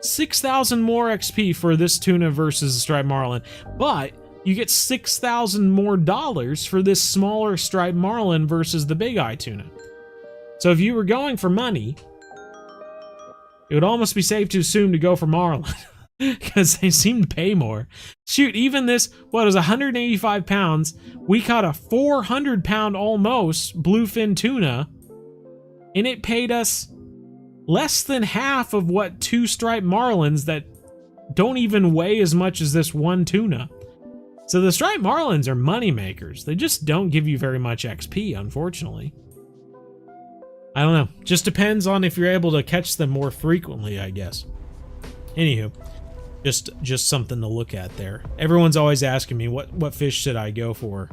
$6,000 more XP for this tuna versus the striped marlin, but you get $6,000 more dollars for this smaller striped marlin versus the big-eye tuna. So if you were going for money, it would almost be safe to assume to go for marlin because they seem to pay more. Shoot, even this, what is 185 pounds, we caught a 400-pound almost bluefin tuna, and it paid us less than half of what two striped marlins that don't even weigh as much as this one tuna. So the striped marlins are money makers. They just don't give you very much XP, unfortunately. I don't know. Just depends on if you're able to catch them more frequently, I guess. Anywho, just something to look at there. Everyone's always asking me, what fish should I go for?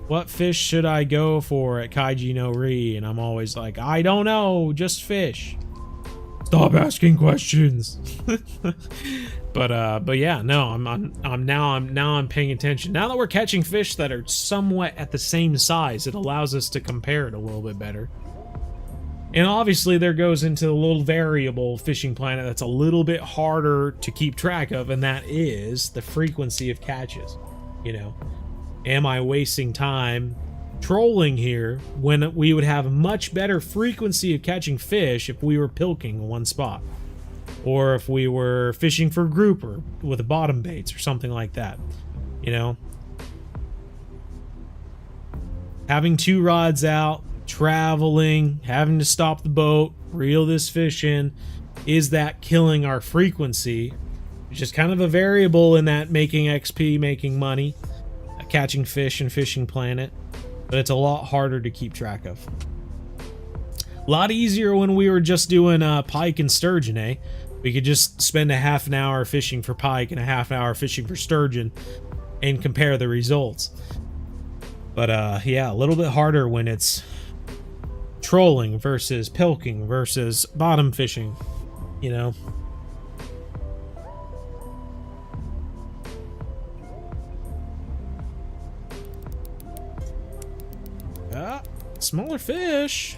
What fish should I go for at Kaiji No Ri? And I'm always like, I don't know, just fish. Stop asking questions. But yeah, no, I'm paying attention. Now that we're catching fish that are somewhat at the same size, it allows us to compare it a little bit better. And obviously there goes into the little variable fishing planet that's a little bit harder to keep track of, and that is the frequency of catches. You know, am I wasting time trolling here when we would have a much better frequency of catching fish if we were pilking in one spot? Or if we were fishing for grouper with a bottom baits or something like that, you know? Having two rods out, traveling, having to stop the boat, reel this fish in, is that killing our frequency? Which is kind of a variable in that making XP, making money. catching fish in Fishing Planet, but it's a lot harder to keep track of. A lot easier when we were just doing pike and sturgeon, eh? We could just spend a half an hour fishing for pike and a half hour fishing for sturgeon and compare the results. But yeah, a little bit harder when it's trolling versus pilking versus bottom fishing, you know. Smaller fish,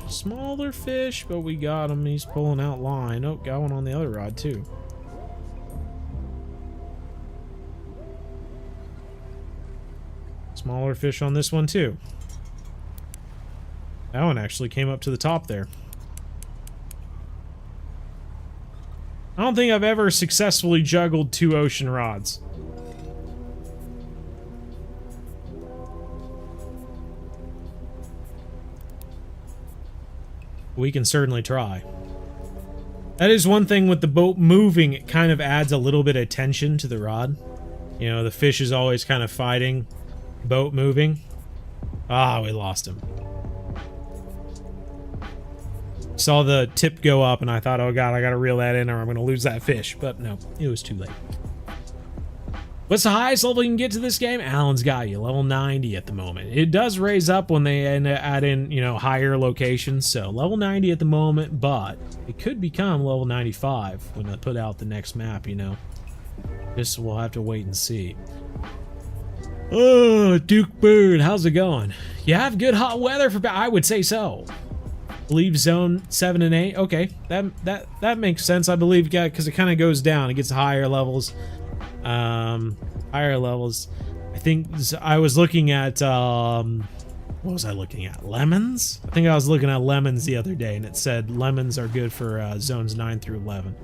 but we got him. He's pulling out line. Oh, got one on the other rod too. Smaller fish on this one too. That one actually came up to the top there. I don't think I've ever successfully juggled 2 ocean rods. We can certainly try. That is one thing with the boat moving, it kind of adds a little bit of tension to the rod. You know, the fish is always kind of fighting boat moving. Ah, we lost him. Saw the tip go up and I thought, oh god, I gotta reel that in or I'm gonna lose that fish. But no, it was too late. What's the highest level you can get to this game? Alan's got you, level 90 at the moment. It does raise up when they add in, you know, higher locations. So level 90 at the moment, but it could become level 95 when I put out the next map, you know. Just we'll have to wait and see. Oh, Duke Bird, how's it going? You have good hot weather for, I would say so. Believe zone 7 and 8. Okay, that makes sense. I believe, yeah, because it kind of goes down. It gets higher levels. Higher levels. I think I was looking at what was I looking at? Lemons? I think I was looking at lemons the other day, and it said lemons are good for zones 9 through 11,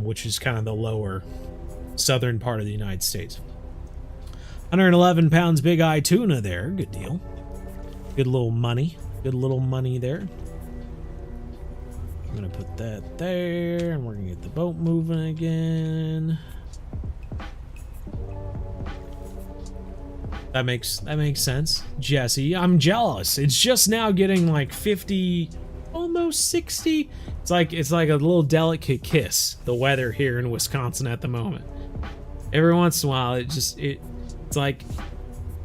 which is kind of the lower southern part of the United States. 111 pounds big eye tuna there. Good deal. Good little money. Good little money there. I'm gonna put that there, and we're gonna get the boat moving again. That makes sense. Jesse, I'm jealous. It's just now getting like 50, almost 60. It's like a little delicate kiss, the weather here in Wisconsin at the moment. Every once in a while it's like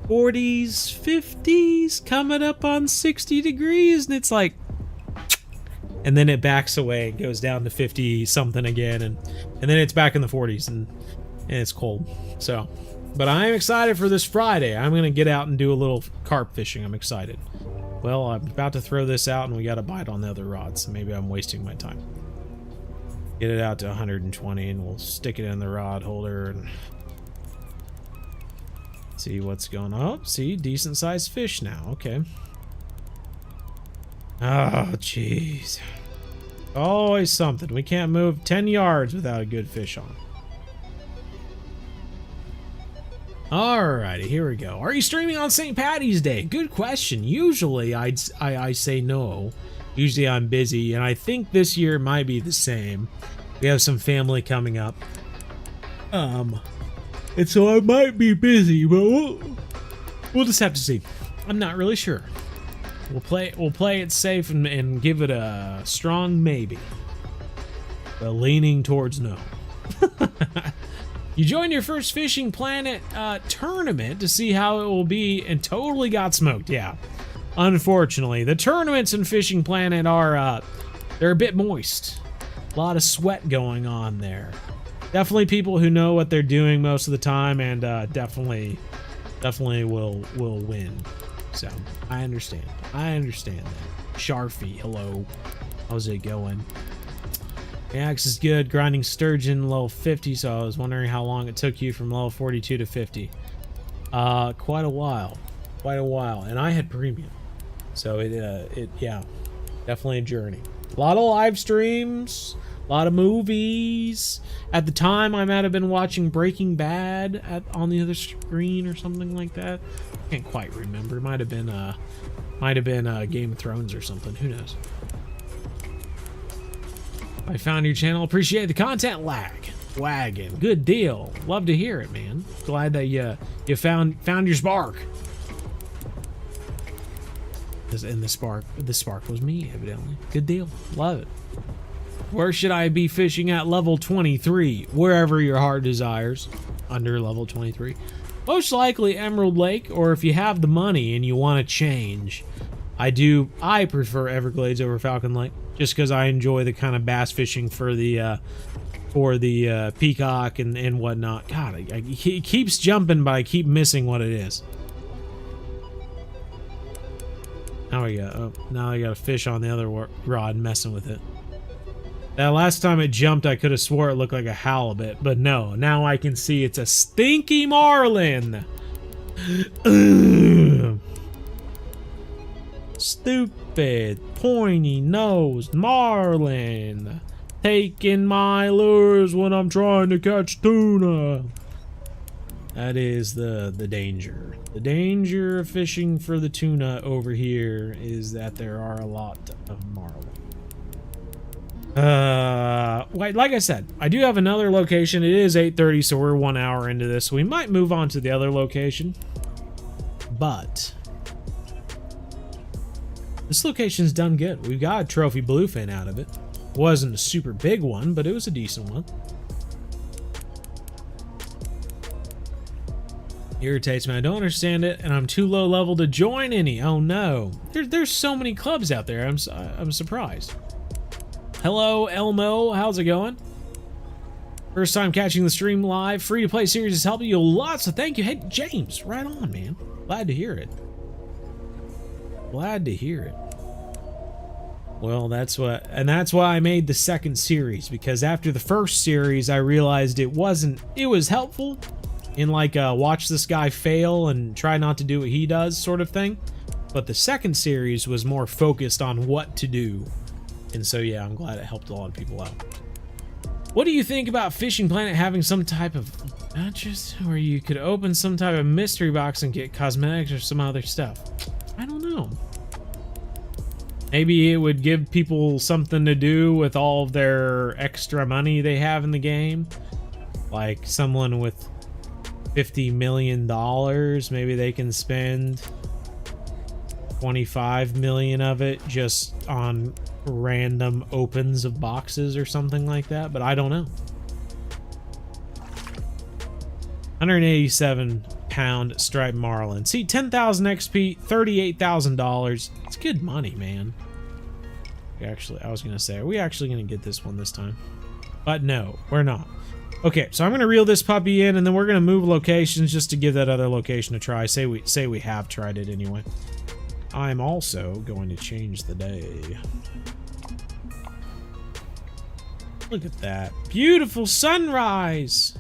40s, 50s, coming up on 60 degrees, and it's like, and then it backs away, it goes down to 50 something again, and then it's back in the 40s, and it's cold. So, but I'm excited for this Friday. I'm gonna get out and do a little carp fishing. I'm excited. Well, I'm about to throw this out, and we got a bite on the other rod, so maybe I'm wasting my time. Get it out to 120, and we'll stick it in the rod holder and see what's going on. Oh, see, decent sized fish now. Okay. Oh, jeez. Always something. We can't move 10 yards without a good fish on. Alrighty, here we go. Are you streaming on St. Paddy's Day? Good question. Usually I say no. Usually I'm busy, and I think this year might be the same. We have some family coming up. And so I might be busy, but we'll just have to see. I'm not really sure. We'll play it safe and give it a strong maybe. But leaning towards no. You joined your first Fishing Planet tournament to see how it will be and totally got smoked. Yeah. Unfortunately, the tournaments in Fishing Planet are they're a bit moist. A lot of sweat going on there. Definitely people who know what they're doing most of the time, and definitely will win. So I understand. that. Sharfy, hello. How's it going? The axe is good. Grinding sturgeon level 50, so I was wondering how long it took you from level 42 to 50. Quite a while, and I had premium, so yeah, definitely a journey. A lot of live streams. A lot of movies. At the time, I might have been watching Breaking Bad on the other screen or something like that. I can't quite remember. Might have been Game of Thrones or something. Who knows? I found your channel. Appreciate the content lag. wagon. Good deal. Love to hear it, man. Glad that you found your spark. And the spark was me, evidently. Good deal. Love it. Where should I be fishing at level 23? Wherever your heart desires. Under level 23. Most likely Emerald Lake, or if you have the money and you want to change. I prefer Everglades over Falcon Lake, just because I enjoy the kind of bass fishing for the peacock and whatnot. God, he keeps jumping, but I keep missing what it is. Now I got a fish on the other rod messing with it. That last time it jumped, I could have swore it looked like a halibut, but no. Now I can see it's a stinky marlin. Stupid, pointy-nosed marlin. Taking my lures when I'm trying to catch tuna. That is the danger. The danger of fishing for the tuna over here is that there are a lot of marlin. Like I said, I do have another location. It is 8:30, so we're 1 hour into this. We might move on to the other location, but this location's done good. We've got a trophy bluefin out of it. Wasn't a super big one, but it was a decent one. Irritates me. I don't understand it, and I'm too low level to join any. Oh no, there's so many clubs out there. I'm surprised. Hello, Elmo. How's it going? First time catching the stream live. Free to play series is helping you a lot, so thank you. Hey, James, right on, man. Glad to hear it. Glad to hear it. Well, that's why I made the second series, because after the first series, I realized it was helpful in like watch this guy fail and try not to do what he does sort of thing. But the second series was more focused on what to do. And so, yeah, I'm glad it helped a lot of people out. What do you think about Fishing Planet having some type of just where you could open some type of mystery box and get cosmetics or some other stuff? I don't know. Maybe it would give people something to do with all of their extra money they have in the game. Like someone with $50 million, maybe they can spend 25 million of it just on random opens of boxes or something like that, but I don't know. 187 pound striped marlin. See, 10,000 XP, $38,000. It's good money, man. Actually, I was gonna say, are we actually gonna get this one this time? But no, we're not. Okay, so I'm gonna reel this puppy in, and then we're gonna move locations just to give that other location a try. Say we have tried it anyway. I'm also going to change the day. Look at that beautiful sunrise.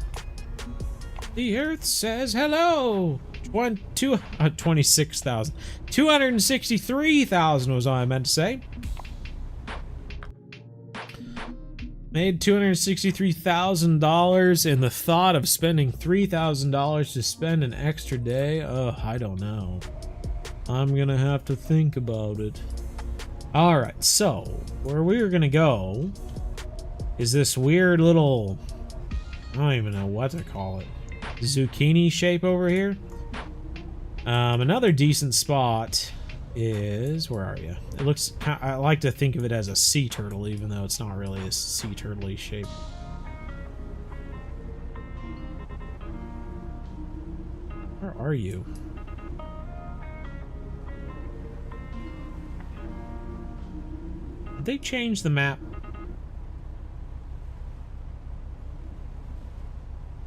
The earth says hello. 26,000. 263,000 was all I meant to say. Made $263,000, and the thought of spending $3,000 to spend an extra day, I don't know. I'm gonna have to think about it. Alright, so where we're gonna go is this weird little, I don't even know what to call it, zucchini shape over here. Another decent spot is, where are you? It looks, I like to think of it as a sea turtle, even though it's not really a sea turtle-y shape. Where are you? Did they change the map?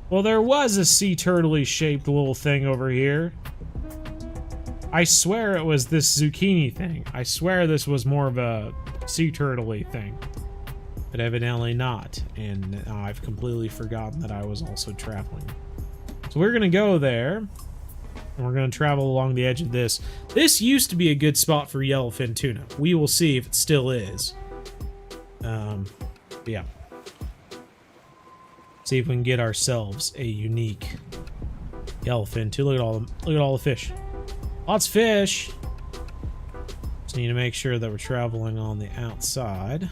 Well, there was a sea turtle-y shaped little thing over here. I swear it was this zucchini thing. I swear this was more of a sea turtle-y thing. But evidently not. And I've completely forgotten that I was also traveling. So we're gonna go there. And we're gonna travel along the edge of this. This used to be a good spot for yellowfin tuna. We will see if it still is. Yeah. See if we can get ourselves a unique yellowfin too. Look at all the fish. Lots of fish. Just need to make sure that we're traveling on the outside.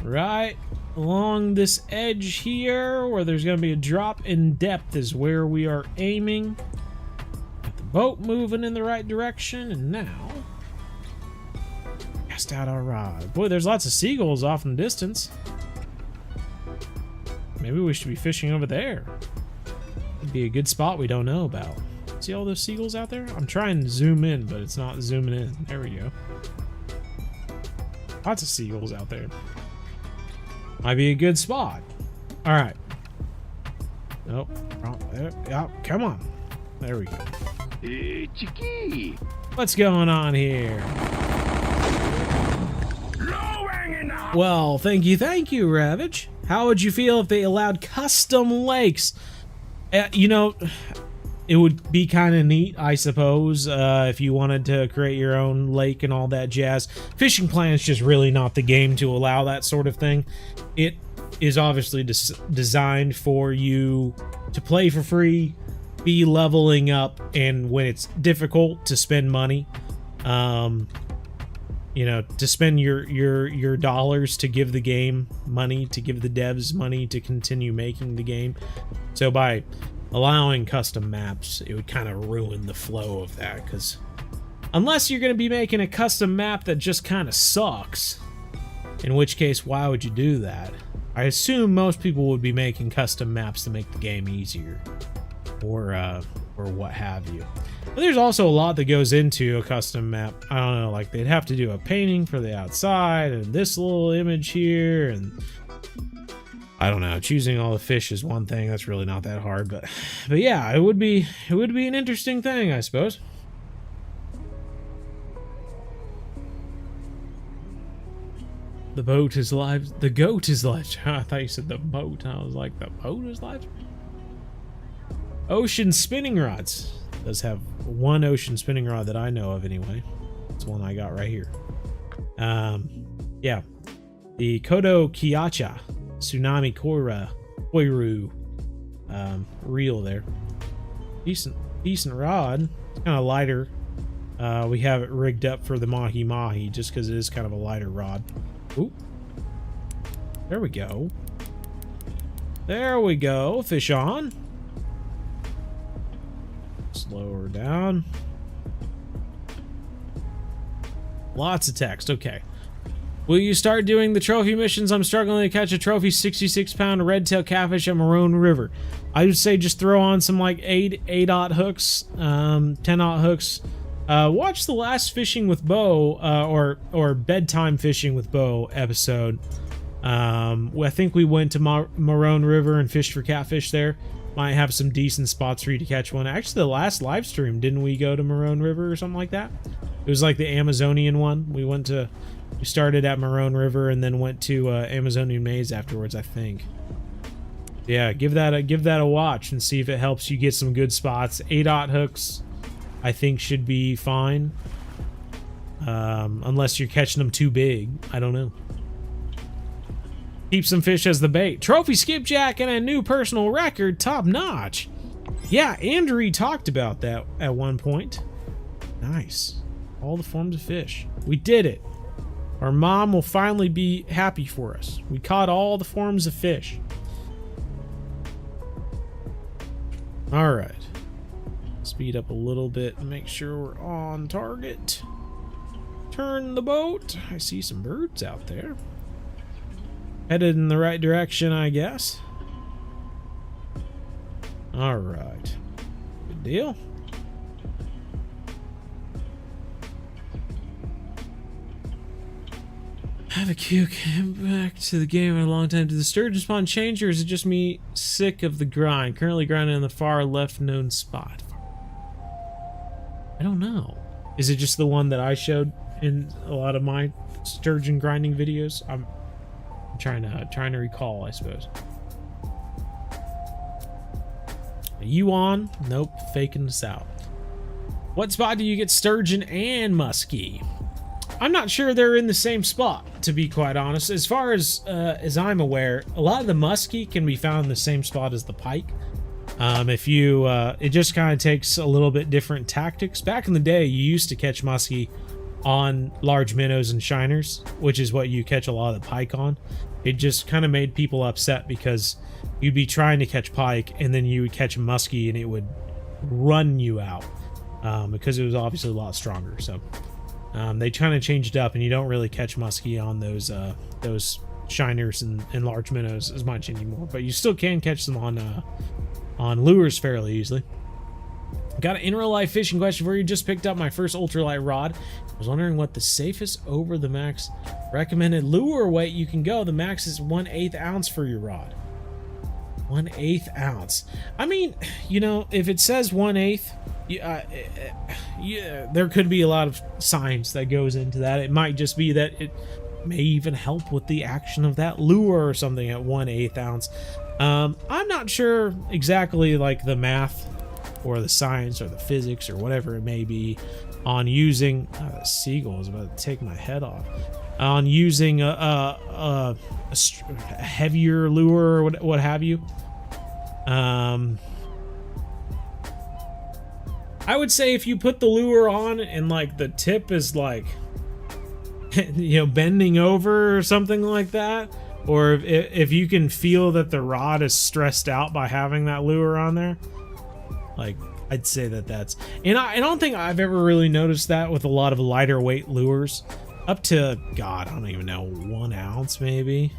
Right along this edge here, where there's going to be a drop in depth, is where we are aiming. Got the boat moving in the right direction, and now cast out our rod. Boy, there's lots of seagulls off in the distance. Maybe we should be fishing over there. It'd be a good spot we don't know about. See all those seagulls out there? I'm trying to zoom in, but it's not zooming in. There we go. Lots of seagulls out there. Might be a good spot. All right. Nope. Oh, come on. There we go. Hey, Chicky. What's going on here? Well, thank you, Ravage. How would you feel if they allowed custom lakes? You know, it would be kind of neat, I suppose, if you wanted to create your own lake and all that jazz. Fishing Planet's just really not the game to allow that sort of thing. It is obviously designed for you to play for free, be leveling up, and when it's difficult, to spend money. You know, to spend your dollars to give the game money, to give the devs money to continue making the game. So by allowing custom maps, it would kind of ruin the flow of that, because unless you're going to be making a custom map that just kind of sucks, in which case, why would you do that? I assume most people would be making custom maps to make the game easier, or what have you. But there's also a lot that goes into a custom map. I don't know, like they'd have to do a painting for the outside, and this little image here, and I don't know, choosing all the fish is one thing. That's really not that hard, but yeah, it would be an interesting thing, I suppose. The boat is live. The goat is live. I thought you said the boat. I was like, the boat is live. Ocean spinning rods. Does have one ocean spinning rod that I know of anyway. It's one I got right here. Yeah, the Kodo Kiacha Tsunami Koiru reel there. Decent rod. It's kind of lighter. We have it rigged up for the mahi mahi just because it is kind of a lighter rod. Ooh, there we go. There we go. Fish on. Slow her down. Lots of text. Okay. Will you start doing the trophy missions? I'm struggling to catch a trophy 66-pound red-tailed catfish at Maroon River. I would say just throw on some like 8-aught hooks, 10-aught hooks. Watch the last Fishing with Bo or Bedtime Fishing with Bo episode. I think we went to Maroon River and fished for catfish there. Might have some decent spots for you to catch one. Actually, the last live stream, didn't we go to Maroon River or something like that? It was like the Amazonian one. We started at Maroon River and then went to Amazonian Maze afterwards, I think. Yeah, give that a watch and see if it helps you get some good spots. 8-aught hooks, I think, should be fine. Unless you're catching them too big. I don't know. Keep some fish as the bait. Trophy skipjack and a new personal record. Top notch. Yeah, Andrew talked about that at one point. Nice. All the forms of fish. We did it. Our mom will finally be happy for us. We caught all the forms of fish. All right. Speed up a little bit and make sure we're on target. Turn the boat. I see some birds out there. Headed in the right direction, I guess. All right. Good deal. Have a cue. Came back to the game in a long time. Did the sturgeon spawn change, or is it just me sick of the grind? Currently grinding in the far left known spot. I don't know. Is it just the one that I showed in a lot of my sturgeon grinding videos? I'm trying to recall, I suppose. Are you on? Nope, faking us out. What spot do you get sturgeon and muskie? I'm not sure they're in the same spot, to be quite honest. As far as I'm aware, a lot of the muskie can be found in the same spot as the pike. It just kind of takes a little bit different tactics. Back in the day, you used to catch muskie on large minnows and shiners, which is what you catch a lot of the pike on. It just kind of made people upset because you'd be trying to catch pike and then you would catch a muskie and it would run you out because it was obviously a lot stronger. So they kind of changed it up, and you don't really catch muskie on those shiners and large minnows as much anymore, but you still can catch them on lures fairly easily. Got an in real life fishing question for you. Just picked up my first ultralight rod. I was wondering what the safest over the max recommended lure weight you can go. The max is 1/8 ounce for your rod. 1/8 ounce. I mean, you know, if it says 1/8, yeah, there could be a lot of science that goes into that. It might just be that it may even help with the action of that lure or something at 1/8 ounce. I'm not sure exactly like the math or the science or the physics or whatever it may be on using that seagull is about to take my head off, on using a heavier lure or what have you. I would say if you put the lure on and like the tip is like you know, bending over or something like that, or if you can feel that the rod is stressed out by having that lure on there, like, I'd say that's, and I don't think I've ever really noticed that with a lot of lighter weight lures up to, God, I don't even know, 1 ounce maybe.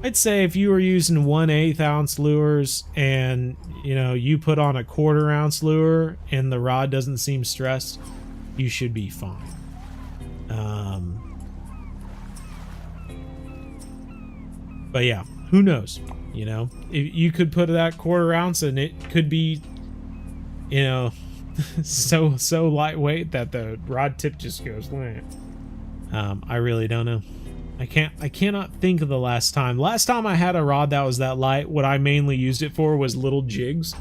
I'd say if you were using 1/8 ounce lures and, you know, you put on a 1/4 ounce lure and the rod doesn't seem stressed, you should be fine. But yeah, who knows? You know, if you could put that 1/4 ounce and it could be, you know, so lightweight that the rod tip just goes limp. I really don't know. I cannot think of the last time. Last time I had a rod that was that light, what I mainly used it for was little jigs,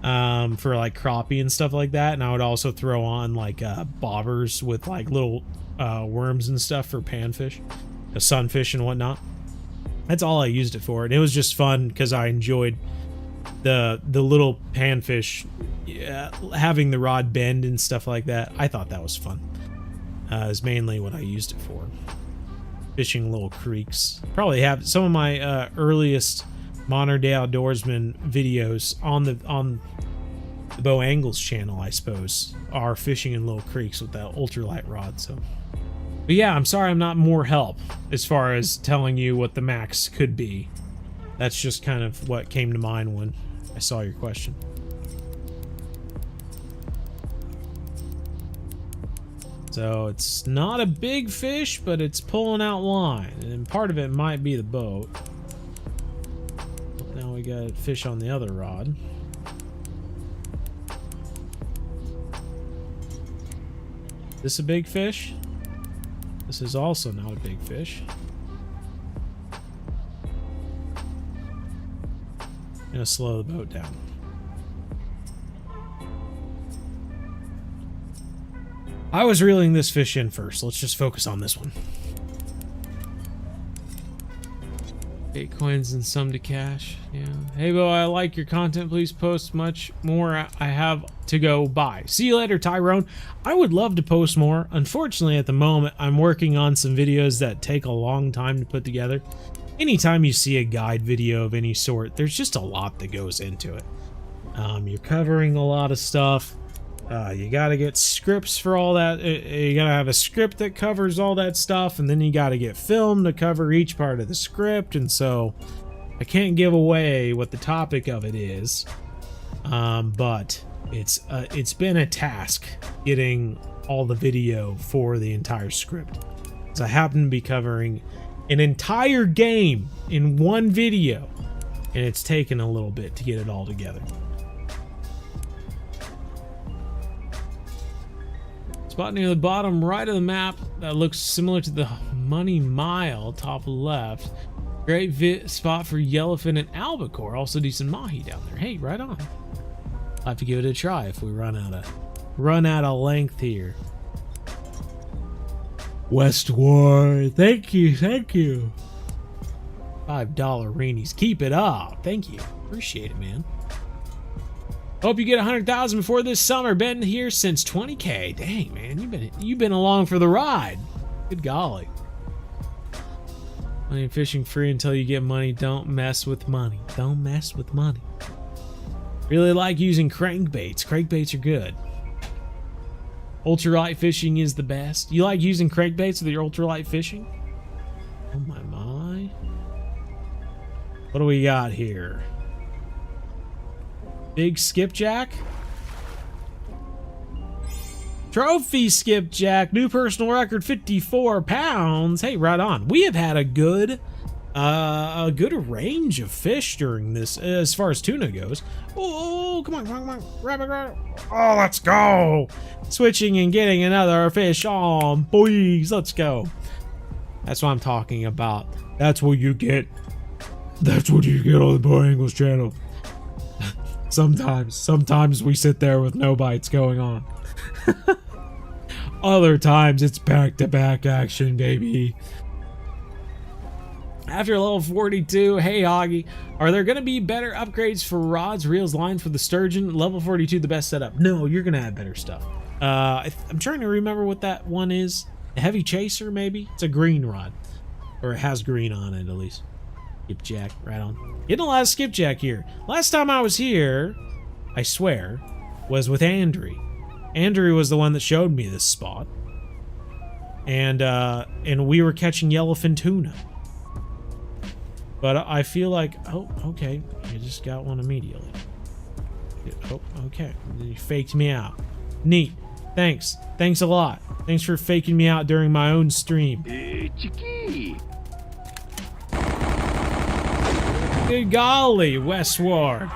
for like crappie and stuff like that. And I would also throw on like bobbers with like little worms and stuff for panfish, sunfish and whatnot. That's all I used it for, and it was just fun because I enjoyed the little panfish having the rod bend and stuff like that. I thought that was fun. Is mainly what I used it for. Fishing little creeks. Probably have some of my earliest modern day outdoorsman videos on the Bo Angles channel, I suppose, are fishing in little creeks with that ultralight rod. So, but yeah, I'm sorry I'm not more help as far as telling you what the max could be. That's just kind of what came to mind when I saw your question. So it's not a big fish, but it's pulling out line, and part of it might be the boat. Now we got fish on the other rod. This a big fish? This is also not a big fish. I'm gonna slow the boat down. I was reeling this fish in first. Let's just focus on this one. 8 coins and some to cash. Yeah. Hey, Bo, I like your content. Please post much more. I have to go. Bye. See you later, Tyrone. I would love to post more. Unfortunately, at the moment, I'm working on some videos that take a long time to put together. Anytime you see a guide video of any sort, there's just a lot that goes into it. You're covering a lot of stuff. You gotta get scripts for all that. You gotta have a script that covers all that stuff, and then you gotta get film to cover each part of the script, and so I can't give away what the topic of it is, but it's been a task getting all the video for the entire script, because I happen to be covering an entire game in one video, and it's taken a little bit to get it all together. Spot near the bottom right of the map that looks similar to the Money Mile, top left. Great spot for yellowfin and albacore. Also decent mahi down there. Hey, right on. I'll have to give it a try if we run out of length here. Westward, thank you. $5 reenies. Keep it up. Thank you. Appreciate it, man. Hope you get 100,000 before this summer. Been here since 20K. Dang, man, you've been along for the ride. Good golly. Money and fishing free until you get money. Don't mess with money. Don't mess with money. Really like using crankbaits. Crankbaits are good. Ultralight fishing is the best. You like using crankbaits with your ultralight fishing? Oh my my. What do we got here? Big skipjack? Trophy skipjack, new personal record, 54 pounds. Hey, right on. We have had a good range of fish during this, as far as tuna goes. Oh, come on, come on, come on. Grab it. Oh, let's go. Switching and getting another fish on, boys. Let's go. That's what I'm talking about. That's what you get. That's what you get on the Boy Angles channel. Sometimes we sit there with no bites going on. Other times it's back-to-back action, baby. After level 42, hey Hoggy, are there gonna be better upgrades for rods, reels, lines for the sturgeon? Level 42, the best setup. No, you're gonna have better stuff. I'm trying to remember what that one is. A heavy chaser, maybe? It's a green rod. Or it has green on it, at least. Skipjack, right on. Getting a lot of skipjack here. Last time I was here, I swear, was with Andrew. Andrew was the one that showed me this spot. And we were catching yellowfin tuna. But I feel like, oh, okay, you just got one immediately. Oh, okay, you faked me out. Neat. Thanks. Thanks a lot. Thanks for faking me out during my own stream. Chiki. Good golly, Westward.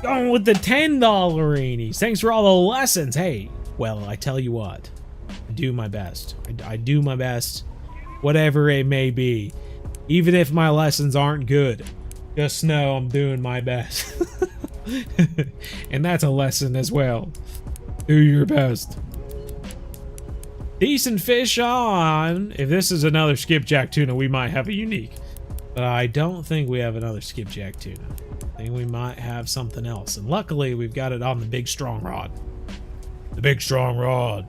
Going with the $10-inies. Thanks for all the lessons. Hey, well, I tell you what. I do my best. I do my best. Whatever it may be. Even if my lessons aren't good. Just know I'm doing my best. And that's a lesson as well. Do your best. Decent fish on. If this is another skipjack tuna, we might have a unique. But I don't think we have another skipjack tuna. I think we might have something else. And luckily, we've got it on the big strong rod. The big strong rod.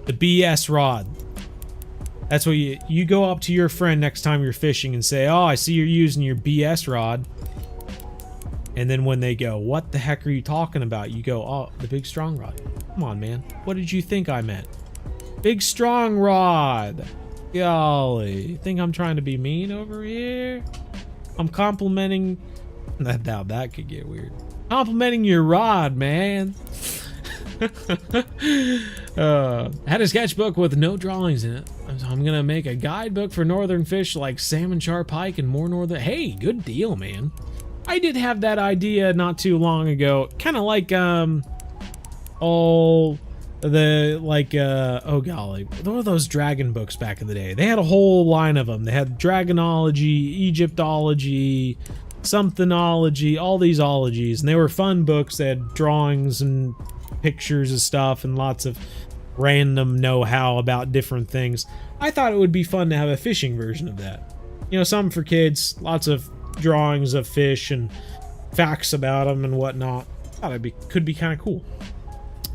The BS rod. That's what you go up to your friend next time you're fishing and say, oh, I see you're using your BS rod. And then when they go, what the heck are you talking about? You go, oh, the big strong rod. Come on, man. What did you think I meant? Big strong rod. Golly. Think I'm trying to be mean over here? I'm complimenting... Now that could get weird. Complimenting your rod, man. Had a sketchbook with no drawings in it. I'm gonna make a guidebook for northern fish like salmon, char, pike, and more northern... Hey, good deal, man. I did have that idea not too long ago. Kind of like, oh golly, what were those dragon books back in the day? They had a whole line of them. They had Dragonology, Egyptology, somethinology, all these ologies, and they were fun books. They had drawings and pictures of stuff and lots of random know-how about different things. I thought it would be fun to have a fishing version of that. You know, some for kids, lots of drawings of fish and facts about them and whatnot. Thought it could be kind of cool.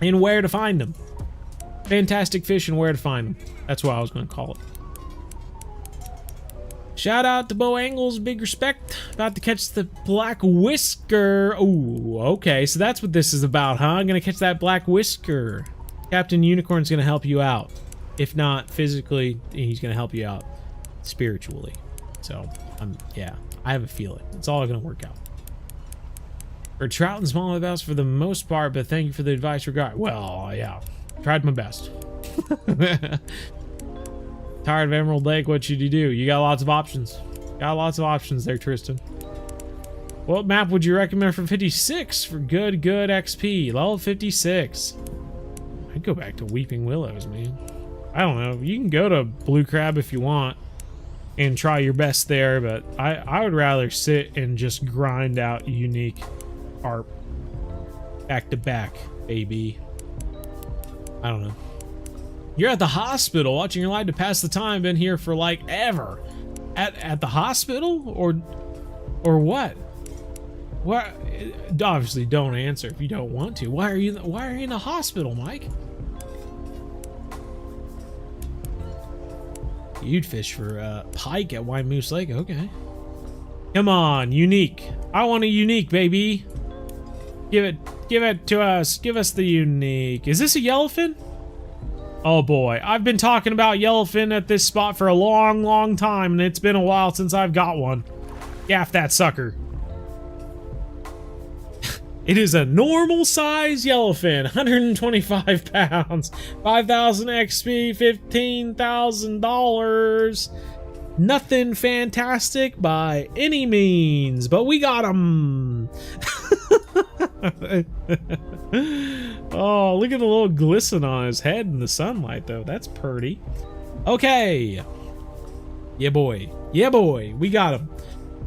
And where to find them. Fantastic fish and where to find them. That's what I was going to call it. Shout out to Bo Angles, big respect. About to catch the black whisker. Oh, okay, so that's what this is about, huh? I'm going to catch that black whisker. Captain Unicorn's going to help you out. If not physically, he's going to help you out spiritually. So, yeah, I have a feeling. It's all going to work out. For trout and smallmouth bass for the most part, but thank you for the advice regard. Well, yeah, tried my best. Tired of Emerald Lake, what should you do? You got lots of options. Got lots of options there, Tristan. What map would you recommend for 56 for good XP? Level 56. I'd go back to Weeping Willows, man. I don't know. You can go to Blue Crab if you want and try your best there, but I would rather sit and just grind out unique ARP back to back, baby. I don't know. You're at the hospital watching your live to pass the time. Been here for like ever. At the hospital or what? What? Obviously, don't answer if you don't want to. Why are you in the hospital, Mike? You'd fish for pike at White Moose Lake. Okay. Come on, unique. I want a unique, baby. Give it to us. Give us the unique. Is this a yellowfin? Oh boy, I've been talking about yellowfin at this spot for a long, long time, and it's been a while since I've got one. Gaff that sucker. It is a normal size yellowfin, 125 pounds, 5,000 XP, $15,000. Nothing fantastic by any means, but we got him. Oh, look at the little glisten on his head in the sunlight, though. That's pretty. Okay. Yeah, boy. Yeah, boy. We got him.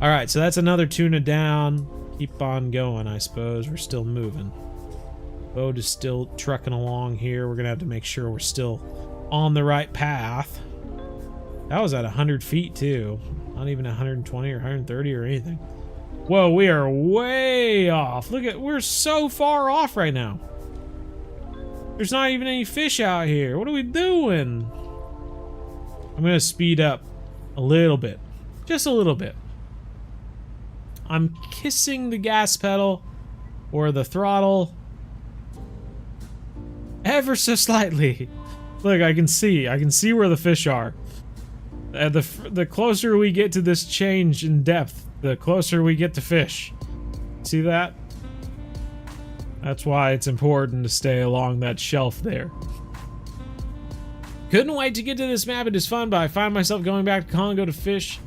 All right, so that's another tuna down. Keep on going, I suppose. We're still moving. Boat is still trucking along here. We're going to have to make sure we're still on the right path. That was at 100 feet, too. Not even 120 or 130 or anything. Whoa, we are way off. Look at, we're so far off right now. There's not even any fish out here. What are we doing? I'm going to speed up a little bit. Just a little bit. I'm kissing the gas pedal or the throttle ever so slightly. Look, I can see where the fish are. The closer we get to this change in depth, the closer we get to fish. See that? That's why it's important to stay along that shelf there. Couldn't wait to get to this map. It is fun, but I find myself going back to Congo to fish.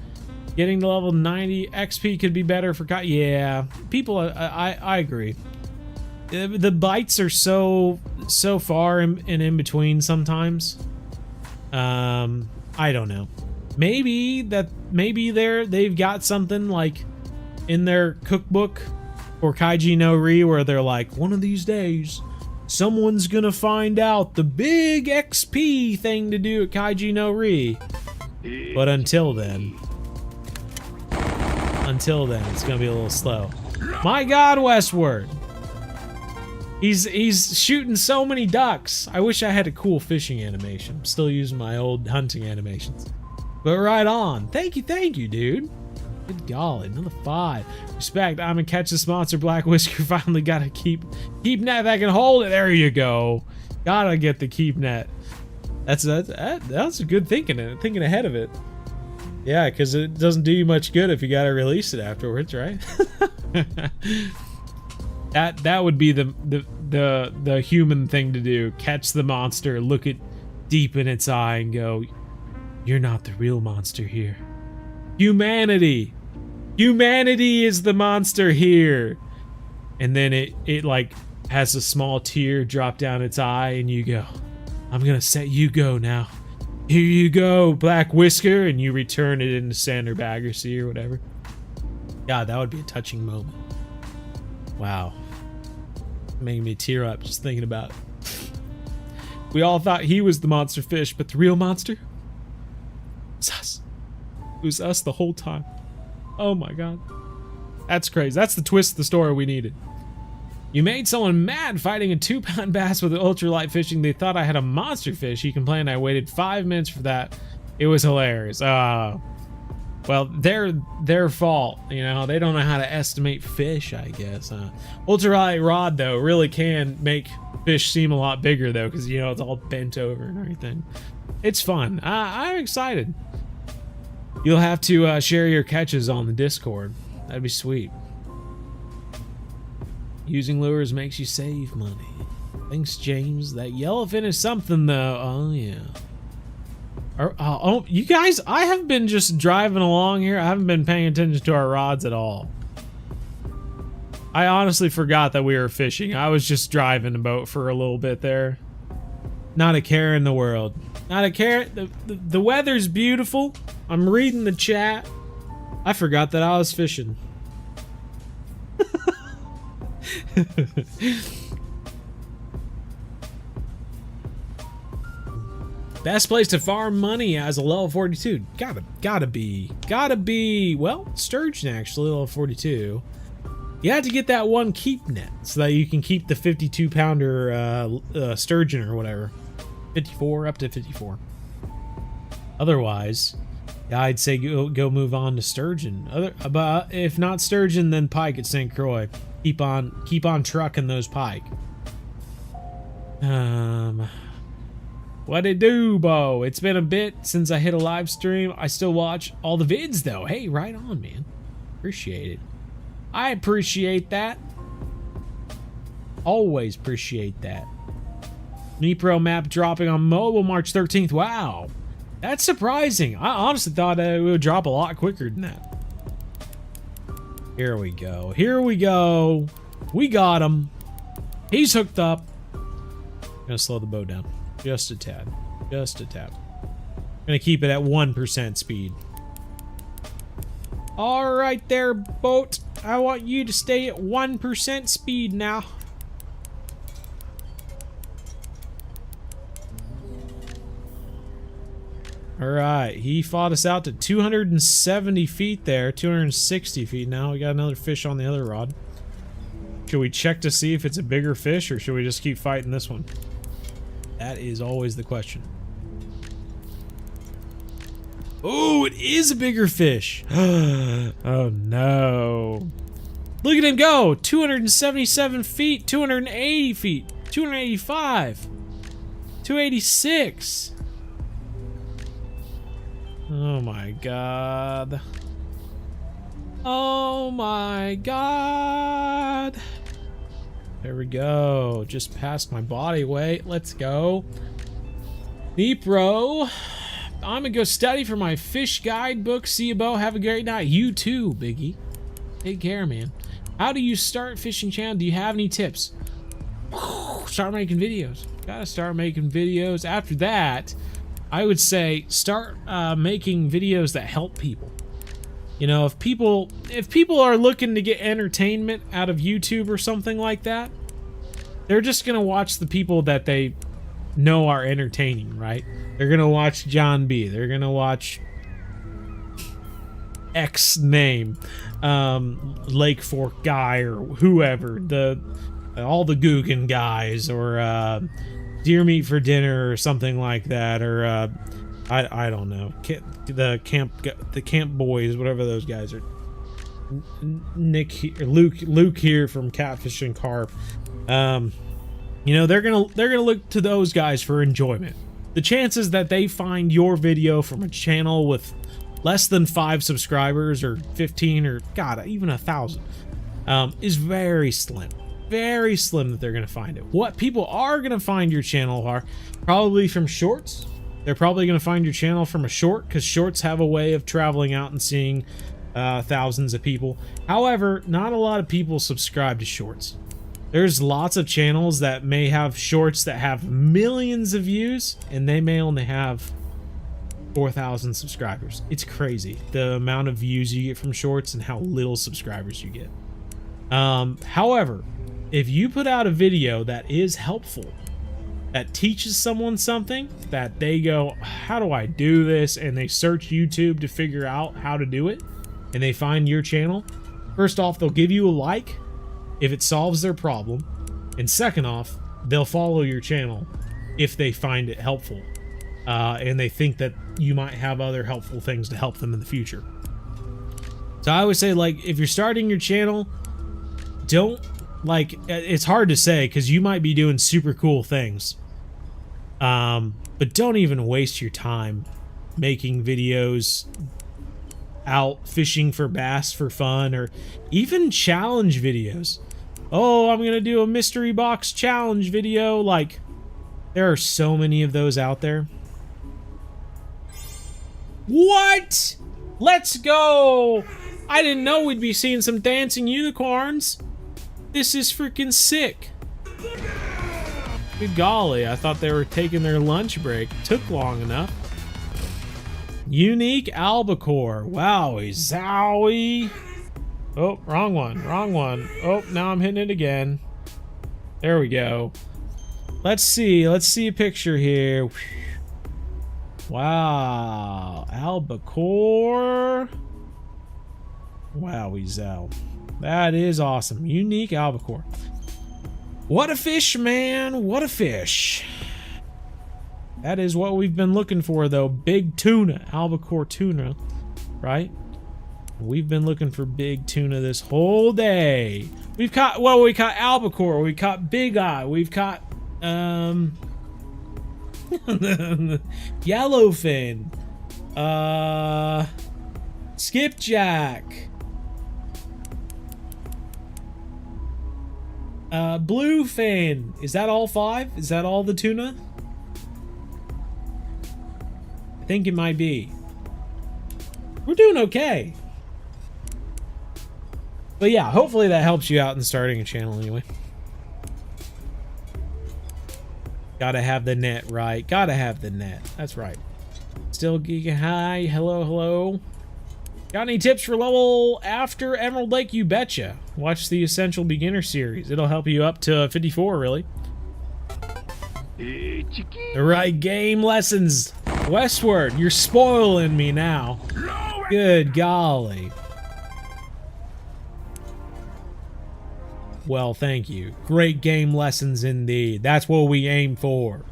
Getting to level 90 XP could be better for yeah, people, I agree. The bites are so far in between sometimes. I don't know. Maybe they've got something like in their cookbook or Kaiji No Ri where they're like, one of these days someone's gonna find out the big XP thing to do at Kaiji No Ri. But until then, it's gonna be a little slow. My God, westward. He's shooting so many ducks. I wish I had a cool fishing animation. I'm still using my old hunting animations. But right on. Thank you, dude. Good golly, another 5. Respect. I'm gonna catch this monster black whisker. Finally got a keep net that can hold it. There you go. Gotta get the keep net. That's a good thinking ahead of it. Yeah, because it doesn't do you much good if you gotta release it afterwards, right? That would be the human thing to do. Catch the monster, look it deep in its eye, and go, "You're not the real monster here. Humanity is the monster here." And then it like has a small tear drop down its eye, and you go, "I'm gonna set you go now. Here you go, Black Whisker," and you return it into sand or bag or sea or whatever. God, that would be a touching moment. Wow. Making me tear up just thinking about it. We all thought he was the monster fish, but the real monster was us. It was us the whole time. Oh my God. That's crazy. That's the twist of the story we needed. You made someone mad fighting a 2-pound bass with ultralight fishing. They thought I had a monster fish. He complained I waited 5 minutes for that. It was hilarious. Well, their fault. You know, they don't know how to estimate fish, I guess. Ultralight rod, though, really can make fish seem a lot bigger, though, because, you know, it's all bent over and everything. It's fun. I'm excited. You'll have to share your catches on the Discord. That'd be sweet. Using lures makes you save money. Thanks, James. That yellowfin is something, though. Oh, yeah. Oh, you guys, I have been just driving along here. I haven't been paying attention to our rods at all. I honestly forgot that we were fishing. I was just driving a boat for a little bit there. Not a care in the world. Not a care. The weather's beautiful. I'm reading the chat. I forgot that I was fishing. Best place to farm money as a level 42. Gotta be. Well, sturgeon actually, level 42. You have to get that one keep net so that you can keep the 52-pounder sturgeon or whatever. 54, up to 54. Otherwise, yeah, I'd say go move on to sturgeon. But if not sturgeon, then pike at St. Croix. Keep on trucking those pike. What it do, Bo? It's been a bit since I hit a live stream. I still watch all the vids though. Hey, right on, man. Appreciate it. I appreciate that. Always appreciate that. Mipro map dropping on mobile March 13th. Wow. That's surprising. I honestly thought it would drop a lot quicker than that. Here we go. Here we go. We got him. He's hooked up. Gonna slow the boat down. Just a tad. Just a tad. Gonna keep it at 1% speed. Alright there, boat. I want you to stay at 1% speed now. Alright, he fought us out to 270 feet there, 260 feet now. We got another fish on the other rod. Should we check to see if it's a bigger fish, or should we just keep fighting this one? That is always the question. Oh, it is a bigger fish. Oh no. Look at him go. 277 feet, 280 feet, 285, 286. Oh my god. Oh my god. There we go. Just passed my body weight. Let's go. Nipro. I'm gonna go study for my fish guidebook. See you, Bo. Have a great night. You too, Biggie. Take care, man. How do you start fishing channel? Do you have any tips? Start making videos. Gotta start making videos. After that, I would say start making videos that help people. You know, if people are looking to get entertainment out of YouTube or something like that, they're just gonna watch the people that they know are entertaining, right? They're gonna watch John B. They're gonna watch X name, Lake Fork guy or whoever, all the Guggen guys, or Deer Meat for Dinner or something like that, or I don't know, the camp boys, whatever those guys are. Luke here from Catfish and Carp. You know, they're gonna look to those guys for enjoyment. The chances that they find your video from a channel with less than 5 subscribers or 15 or God, even 1,000 is very slim. Very slim that they're gonna find it. What people are gonna find your channel are probably from shorts. They're probably gonna find your channel from a short, because shorts have a way of traveling out and seeing thousands of people. However, not a lot of people subscribe to shorts. There's lots of channels that may have shorts that have millions of views, and they may only have 4,000 subscribers. It's crazy the amount of views you get from shorts and how little subscribers you get. However, if you put out a video that is helpful, that teaches someone something, that they go, how do I do this? And they search YouTube to figure out how to do it, and they find your channel, first off, they'll give you a like if it solves their problem. And second off, they'll follow your channel if they find it helpful. And they think that you might have other helpful things to help them in the future. So I would say, like, if you're starting your channel, don't, like, it's hard to say because you might be doing super cool things. But don't even waste your time making videos out fishing for bass for fun, or even challenge videos. Oh, I'm gonna do a mystery box challenge video. Like, there are so many of those out there. What? Let's go! I didn't know we'd be seeing some dancing unicorns. This is freaking sick. Good golly, I thought they were taking their lunch break. Took long enough. Unique albacore. Wowie zowie. Oh, wrong one, wrong one. Oh, now I'm hitting it again. There we go. Let's see a picture here. Wow, albacore. Wowie zow. That is awesome. Unique albacore. What a fish, man. What a fish. That is what we've been looking for, though. Big tuna. Albacore tuna. Right? We've been looking for big tuna this whole day. We've caught, well, we caught albacore. We caught big eye. We've caught, yellowfin. Skipjack. Bluefin. Is that all 5? Is that all the tuna? I think it might be. We're doing okay. But yeah, hopefully that helps you out in starting a channel anyway. Gotta have the net, right? Gotta have the net. That's right. Still geeking high. Hello, hello. Got any tips for level after Emerald Lake? You betcha. Watch the Essential Beginner series. It'll help you up to 54, really. The right game lessons. Westward, you're spoiling me now. Good golly. Well, thank you. Great game lessons indeed. That's what we aim for.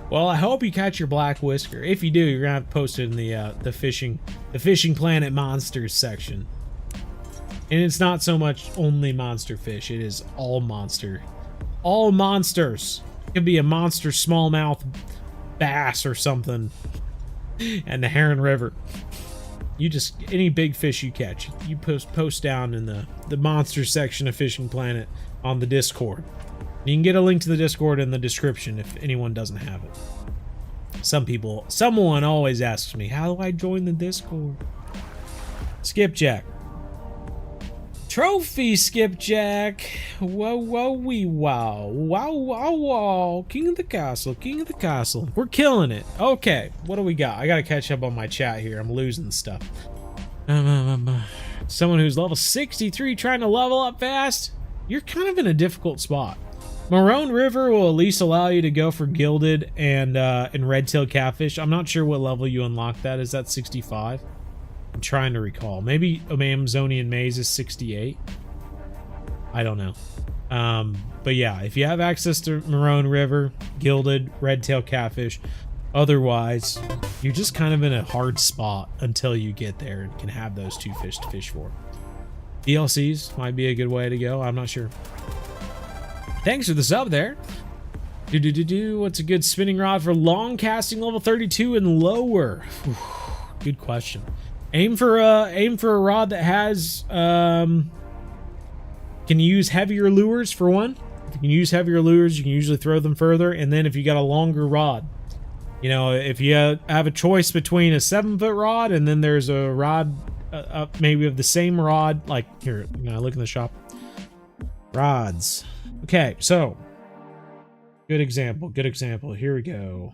Well, I hope you catch your black whisker. If you do, you're gonna have to post it in the fishing planet monsters section. And it's not so much only monster fish. It is all monster. All monsters. It could be a monster smallmouth bass or something. And the Heron River. You just, any big fish you catch, you post down in the monster section of Fishing Planet on the Discord. You can get a link to the Discord in the description if anyone doesn't have it. Someone always asks me, how do I join the Discord? Skipjack. Trophy Skipjack. Whoa, whoa, wee, wow. Wow, wow, wow. King of the castle, king of the castle. We're killing it. Okay, what do we got? I gotta catch up on my chat here. I'm losing stuff. Someone who's level 63 trying to level up fast? You're kind of in a difficult spot. Maroon River will at least allow you to go for gilded and red-tailed catfish. I'm not sure what level you unlock that. Is that 65? I'm trying to recall. Maybe Amazonian Maze is 68. I don't know. But yeah, if you have access to Maroon River, gilded, red-tailed catfish, otherwise, you're just kind of in a hard spot until you get there and can have those 2 fish to fish for. DLCs might be a good way to go. I'm not sure. Thanks for the sub there. What's a good spinning rod for long casting level 32 and lower? Good question. Aim for a rod that has can use heavier lures for one. If you can use heavier lures, you can usually throw them further. And then if you got a longer rod, you know, if you have a choice between a 7-foot rod and then there's a rod maybe of the same rod, like here, you know, look in the shop. Rods. Okay, so good example. Good example. Here we go.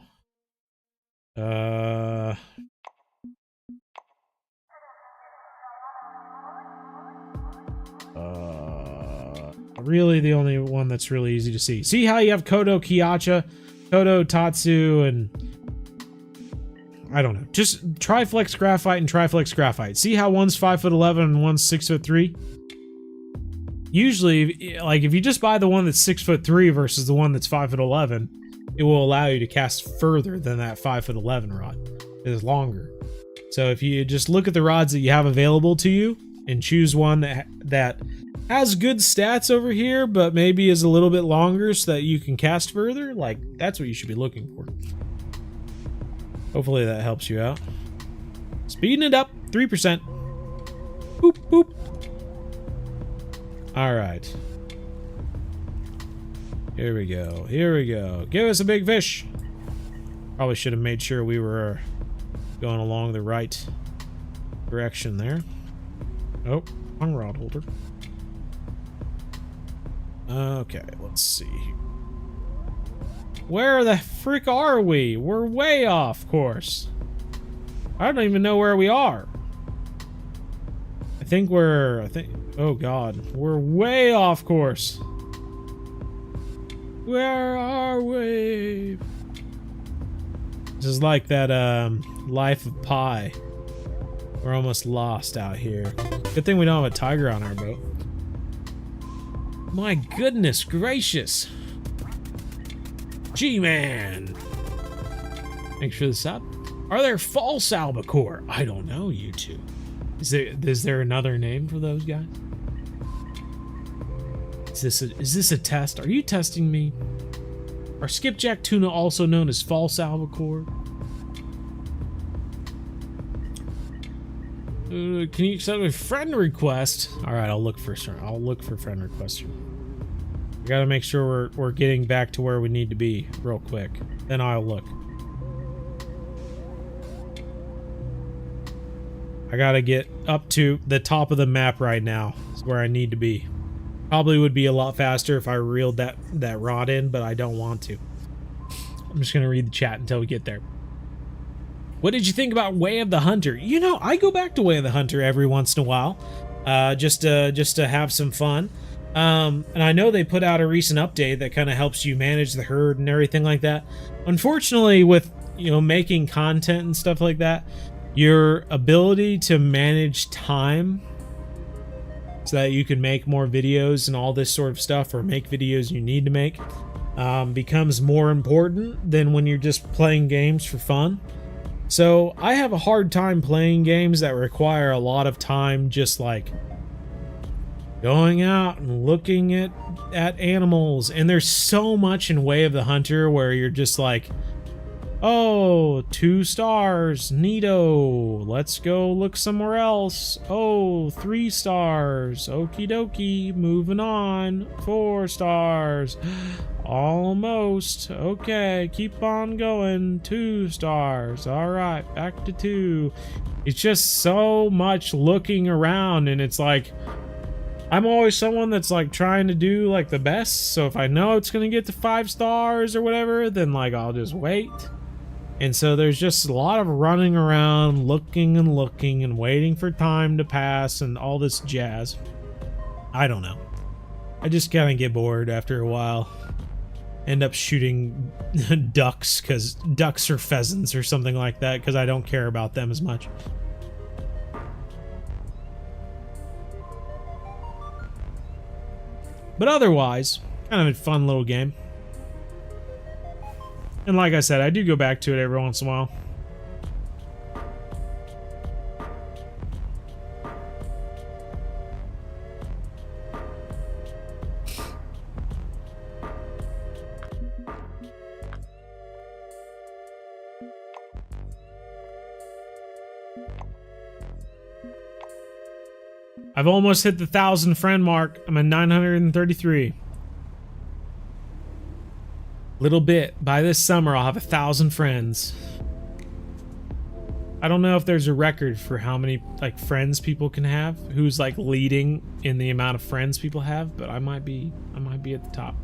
Really the only one that's really easy to see. See how you have Kodo Kiacha, Kodo Tatsu, and I don't know. Just Triflex Graphite and Triflex Graphite. See how one's 5'11" and one's 6'3"? Usually, like if you just buy the one that's 6'3" versus the one that's 5'11", it will allow you to cast further than that 5'11" rod. It is longer. So if you just look at the rods that you have available to you and choose one that has good stats over here, but maybe is a little bit longer so that you can cast further, like that's what you should be looking for. Hopefully that helps you out. Speeding it up, 3%. Boop, boop. All right. Here we go. Here we go. Give us a big fish. Probably should have made sure we were going along the right direction there. Oh, wrong rod holder. Okay, let's see. Where the frick are we? We're way off course. I don't even know where we are. I think, oh god, we're way off course. Where are we? This is like that, Life of Pi. We're almost lost out here. Good thing we don't have a tiger on our boat. My goodness gracious. G-Man. Thanks for the sub. Are there false albacore? I don't know, you two. Is there another name for those guys? Is this a test? Are you testing me? Are skipjack tuna also known as false albacore? Can you accept a friend request? All right, I'll look for friend requests. I gotta make sure we're getting back to where we need to be real quick. Then I'll look. I gotta get up to the top of the map right now. Is where I need to be. Probably would be a lot faster if I reeled that rod in, but I don't want to. I'm just gonna read the chat until we get there. What did you think about Way of the Hunter? You know, I go back to Way of the Hunter every once in a while, just to have some fun. And I know they put out a recent update that kind of helps you manage the herd and everything like that. Unfortunately, with making content and stuff like that, your ability to manage time so that you can make more videos and all this sort of stuff, or make videos you need to make, becomes more important than when you're just playing games for fun. So I have a hard time playing games that require a lot of time, just like going out and looking at animals. And there's so much in Way of the Hunter where you're just like, oh, 2 stars, neato, let's go look somewhere else. Oh, 3 stars, okie dokie, moving on. 4 stars, almost, okay, keep on going. 2 stars, all right, back to 2. It's just so much looking around, and it's like, I'm always someone that's like trying to do like the best, so if I know it's gonna get to 5 stars or whatever, then like I'll just wait. And so there's just a lot of running around, looking and waiting for time to pass and all this jazz. I don't know. I just kind of get bored after a while. End up shooting ducks or pheasants or something like that, because I don't care about them as much. But otherwise, kind of a fun little game. And like I said, I do go back to it every once in a while. I've almost hit the 1,000 friend mark. I'm at 933. Little bit. By this summer, I'll have 1,000 friends. I don't know if there's a record for how many like friends people can have. Who's like leading in the amount of friends people have, but I might be at the top.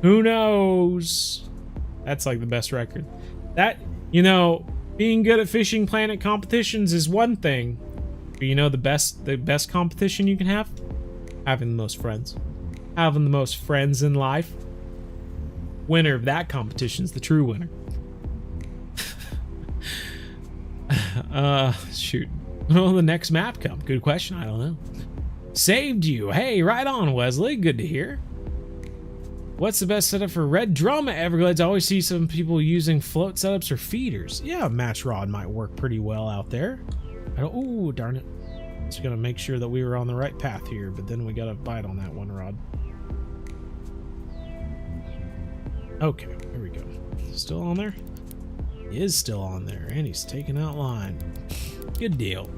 Who knows? That's like the best record. That, being good at Fishing Planet competitions is one thing. But the best competition you can have? Having the most friends. Having the most friends in life. Winner of that competition is the true winner. Shoot. Well, the next map come? Good question. I don't know. Saved you. Hey, right on, Wesley. Good to hear. What's the best setup for red drum at Everglades? I always see some people using float setups or feeders. Yeah, a match rod might work pretty well out there. Oh, darn it. Just gonna make sure that we were on the right path here, but then we got a bite on that one rod. Okay, here we go. Still on there? He is still on there, and he's taking out line. Good deal.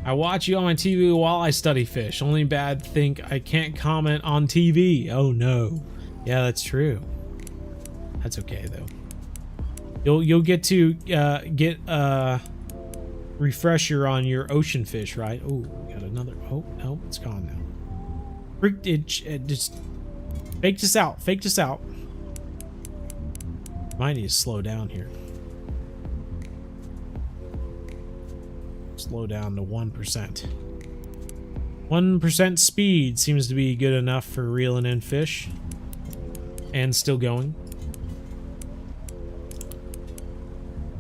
I watch you on my TV while I study fish. Only bad thing I can't comment on TV. Oh no. Yeah, that's true. That's okay though. You'll get to get a refresher on your ocean fish, right? Oh, got another. Oh no, it's gone now. Just fake this out. Fake this out. Might need to slow down here. Slow down to 1%. 1% speed seems to be good enough for reeling in fish. And still going.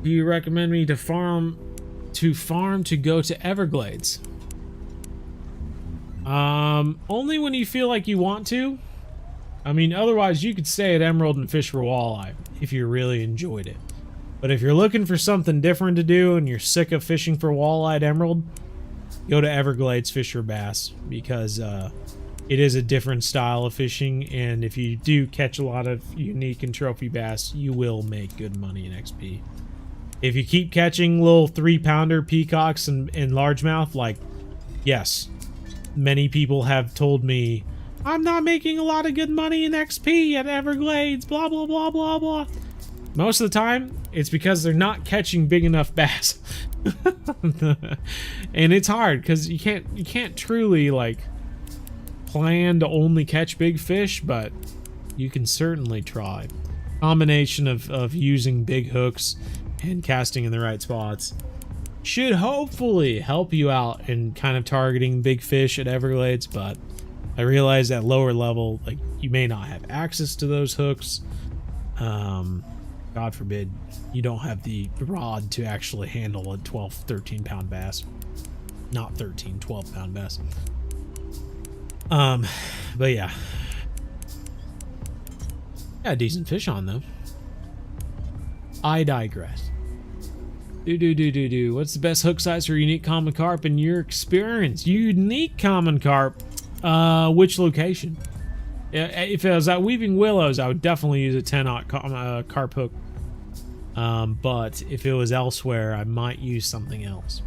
Do you recommend me to farm to go to Everglades? Only when you feel like you want to. I mean, otherwise you could stay at Emerald and fish for walleye if you really enjoyed it. But if you're looking for something different to do and you're sick of fishing for walleye at Emerald, go to Everglades, fish for bass, because it is a different style of fishing, and if you do catch a lot of unique and trophy bass, you will make good money in XP. If you keep catching little 3-pounder peacocks and largemouth, like, yes, many people have told me, I'm not making a lot of good money in XP at Everglades, blah, blah, blah, blah, blah. Most of the time, it's because they're not catching big enough bass. And it's hard, because you can't truly, like, plan to only catch big fish, but you can certainly try. Combination of using big hooks and casting in the right spots should hopefully help you out in kind of targeting big fish at Everglades, but I realize at lower level, like, you may not have access to those hooks. God forbid you don't have the rod to actually handle a 12, 13 pound bass. Not 13, 12 pound bass. But yeah. Got a decent fish on though. I digress. What's the best hook size for unique common carp in your experience? Unique common carp? Which location? If it was at Weeping Willows, I would definitely use a 10-aught carp hook. But if it was elsewhere, I might use something else.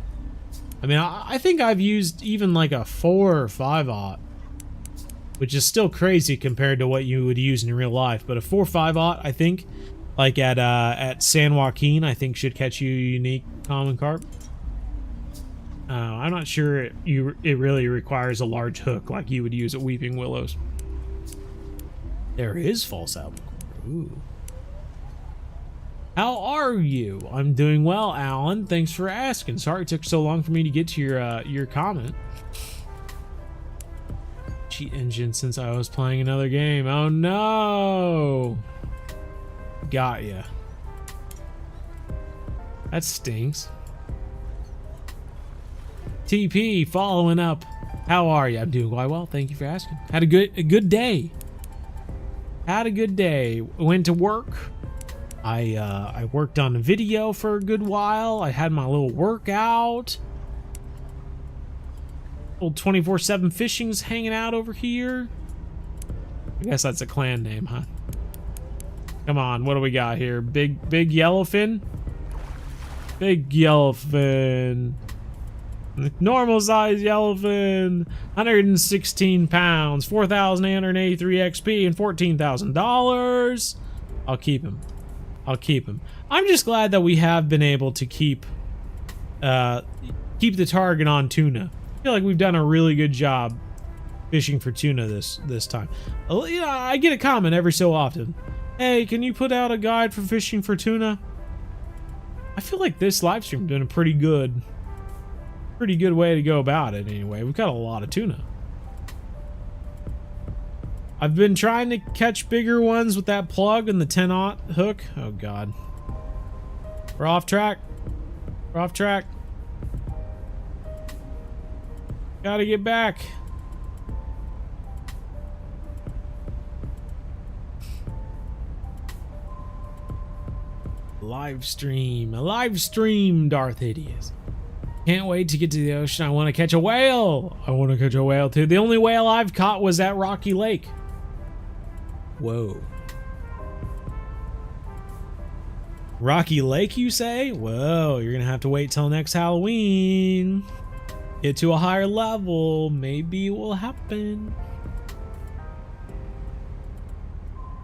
I mean, I think I've used even like a 4 or 5-aught, which is still crazy compared to what you would use in real life. But a 4 or 5-aught, I think, like at San Joaquin, I think should catch you unique common carp. I'm not sure it really requires a large hook like you would use at Weeping Willows. There is false albacore. Ooh. How are you? I'm doing well, Alan. Thanks for asking. Sorry it took so long for me to get to your comment. Cheat engine since I was playing another game. Oh no! Got ya. That stinks. TP following up. How are you? I'm doing quite well. Thank you for asking. Had a good day. Had a good day. Went to work. I worked on a video for a good while. I had my little workout. Old 24/7 fishing's hanging out over here. I guess that's a clan name, huh? Come on, what do we got here? Big yellowfin? Big yellowfin. Normal size yellowfin. 116 pounds. 4,883 XP and $14,000. I'll keep him. I'll keep him. I'm just glad that we have been able to keep the target on tuna. I feel like we've done a really good job fishing for tuna this time. You know, I get a comment every so often. Hey, can you put out a guide for fishing for tuna? I feel like this live stream doing a pretty good way to go about it anyway. We've got a lot of tuna. I've been trying to catch bigger ones with that plug and the 10-aught hook. Oh god. We're off track. We're off track. Gotta get back. Live stream. A live stream, Darth Hideous. Can't wait to get to the ocean. I want to catch a whale. I want to catch a whale too. The only whale I've caught was at Rocky Lake. Whoa. Rocky Lake, you say? Whoa, you're gonna have to wait till next Halloween. Get to a higher level. Maybe it will happen.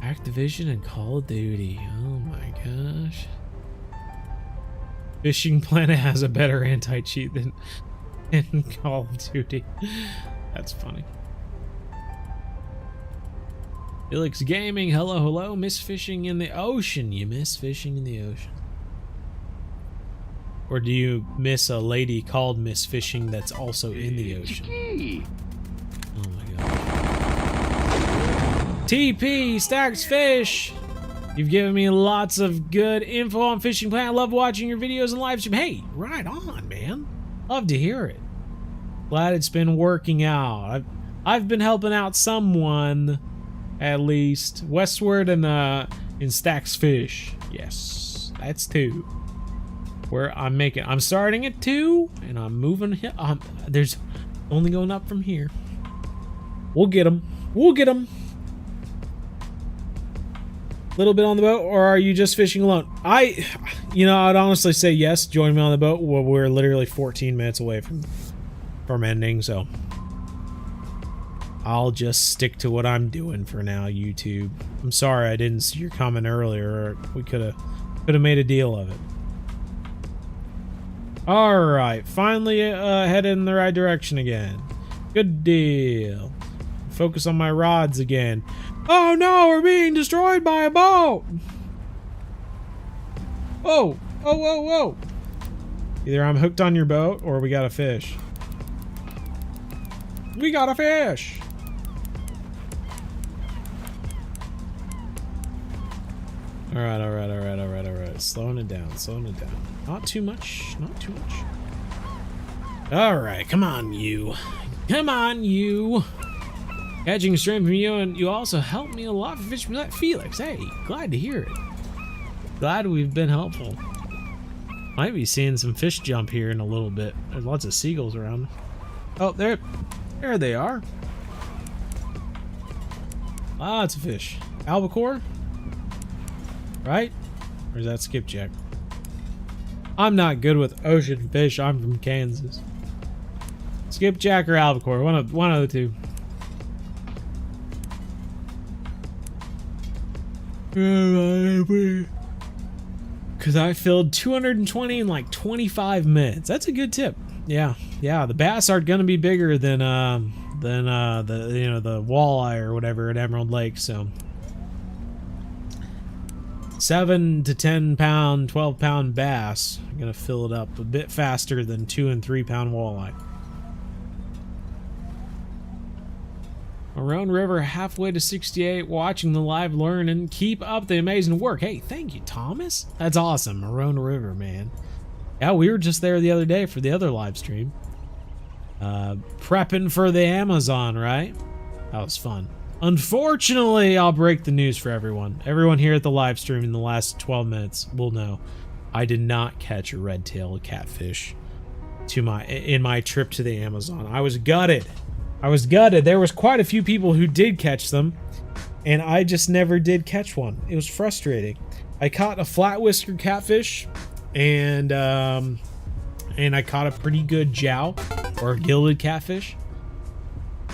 Activision and Call of Duty. Oh my gosh. Fishing Planet has a better anti-cheat than in Call of Duty. That's funny. Felix Gaming, hello. Miss fishing in the ocean. You miss fishing in the ocean. Or do you miss a lady called Miss Fishing that's also in the ocean? Oh my god. TP, Stacks Fish! You've given me lots of good info on fishing plan. I love watching your videos and live stream. Hey, right on, man. Love to hear it. Glad it's been working out. I've been helping out someone, at least, westward and in Stacks Fish. Yes, that's 2. Where I'm starting at 2, and I'm moving. There's only going up from here. We'll get them. We'll get them. Little bit on the boat, or are you just fishing alone? I'd honestly say yes. Join me on the boat. Well, we're literally 14 minutes away from ending, so I'll just stick to what I'm doing for now. YouTube. I'm sorry I didn't see your comment earlier. We could have made a deal of it. All right, finally headed in the right direction again. Good deal. Focus on my rods again. Oh no, we're being destroyed by a boat! Whoa, whoa, whoa, whoa. Either I'm hooked on your boat or we got a fish. We got a fish! Alright, alright, alright, alright, alright. Slowing it down, slowing it down. Not too much, not too much. Alright, come on, you. Come on, you. Catching a stream from you, and you also helped me a lot for fishing that Felix. Hey, glad to hear it. Glad we've been helpful. Might be seeing some fish jump here in a little bit. There's lots of seagulls around. Oh, there they are. Lots of fish. Albacore? Right? Or is that skipjack? I'm not good with ocean fish. I'm from Kansas. Skipjack or albacore? One of the two. Because I filled 220 in like 25 minutes. That's a good tip. Yeah, the bass aren't gonna be bigger than the walleye or whatever at Emerald Lake. So 7 to 10 pound, 12 pound bass. I'm gonna fill it up a bit faster than 2 and 3 pound walleye. Maroon River halfway to 68, watching the live, learning. Keep up the amazing work. Hey, thank you, Thomas. That's awesome. Maroon River, man. Yeah, we were just there the other day for the other live stream. Prepping for the Amazon, right? That was fun. Unfortunately, I'll break the news for everyone. Everyone here at the live stream in the last 12 minutes will know I did not catch a red-tailed catfish in my trip to the Amazon. I was gutted. I was gutted. There was quite a few people who did catch them, and I just never did catch one. It was frustrating. I caught a flat whisker catfish, and I caught a pretty good jow or gilded catfish.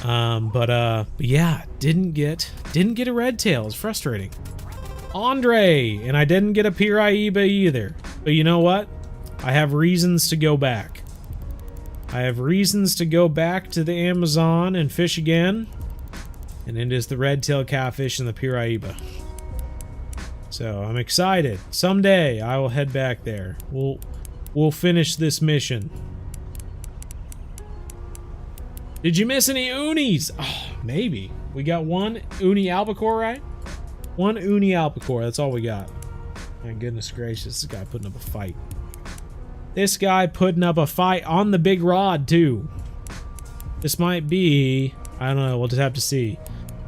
But yeah, didn't get a red tail. It's frustrating. Andre, and I didn't get a piraiba either. But you know what? I have reasons to go back. I have reasons to go back to the Amazon and fish again. And it is the red-tailed catfish and the piraiba. So I'm excited. Someday I will head back there. We'll finish this mission. Did you miss any unis? Oh, maybe. We got one uni albacore, right? One uni albacore. That's all we got. My goodness gracious, this guy putting up a fight. This guy putting up a fight on the big rod, too. This might be... I don't know. We'll just have to see.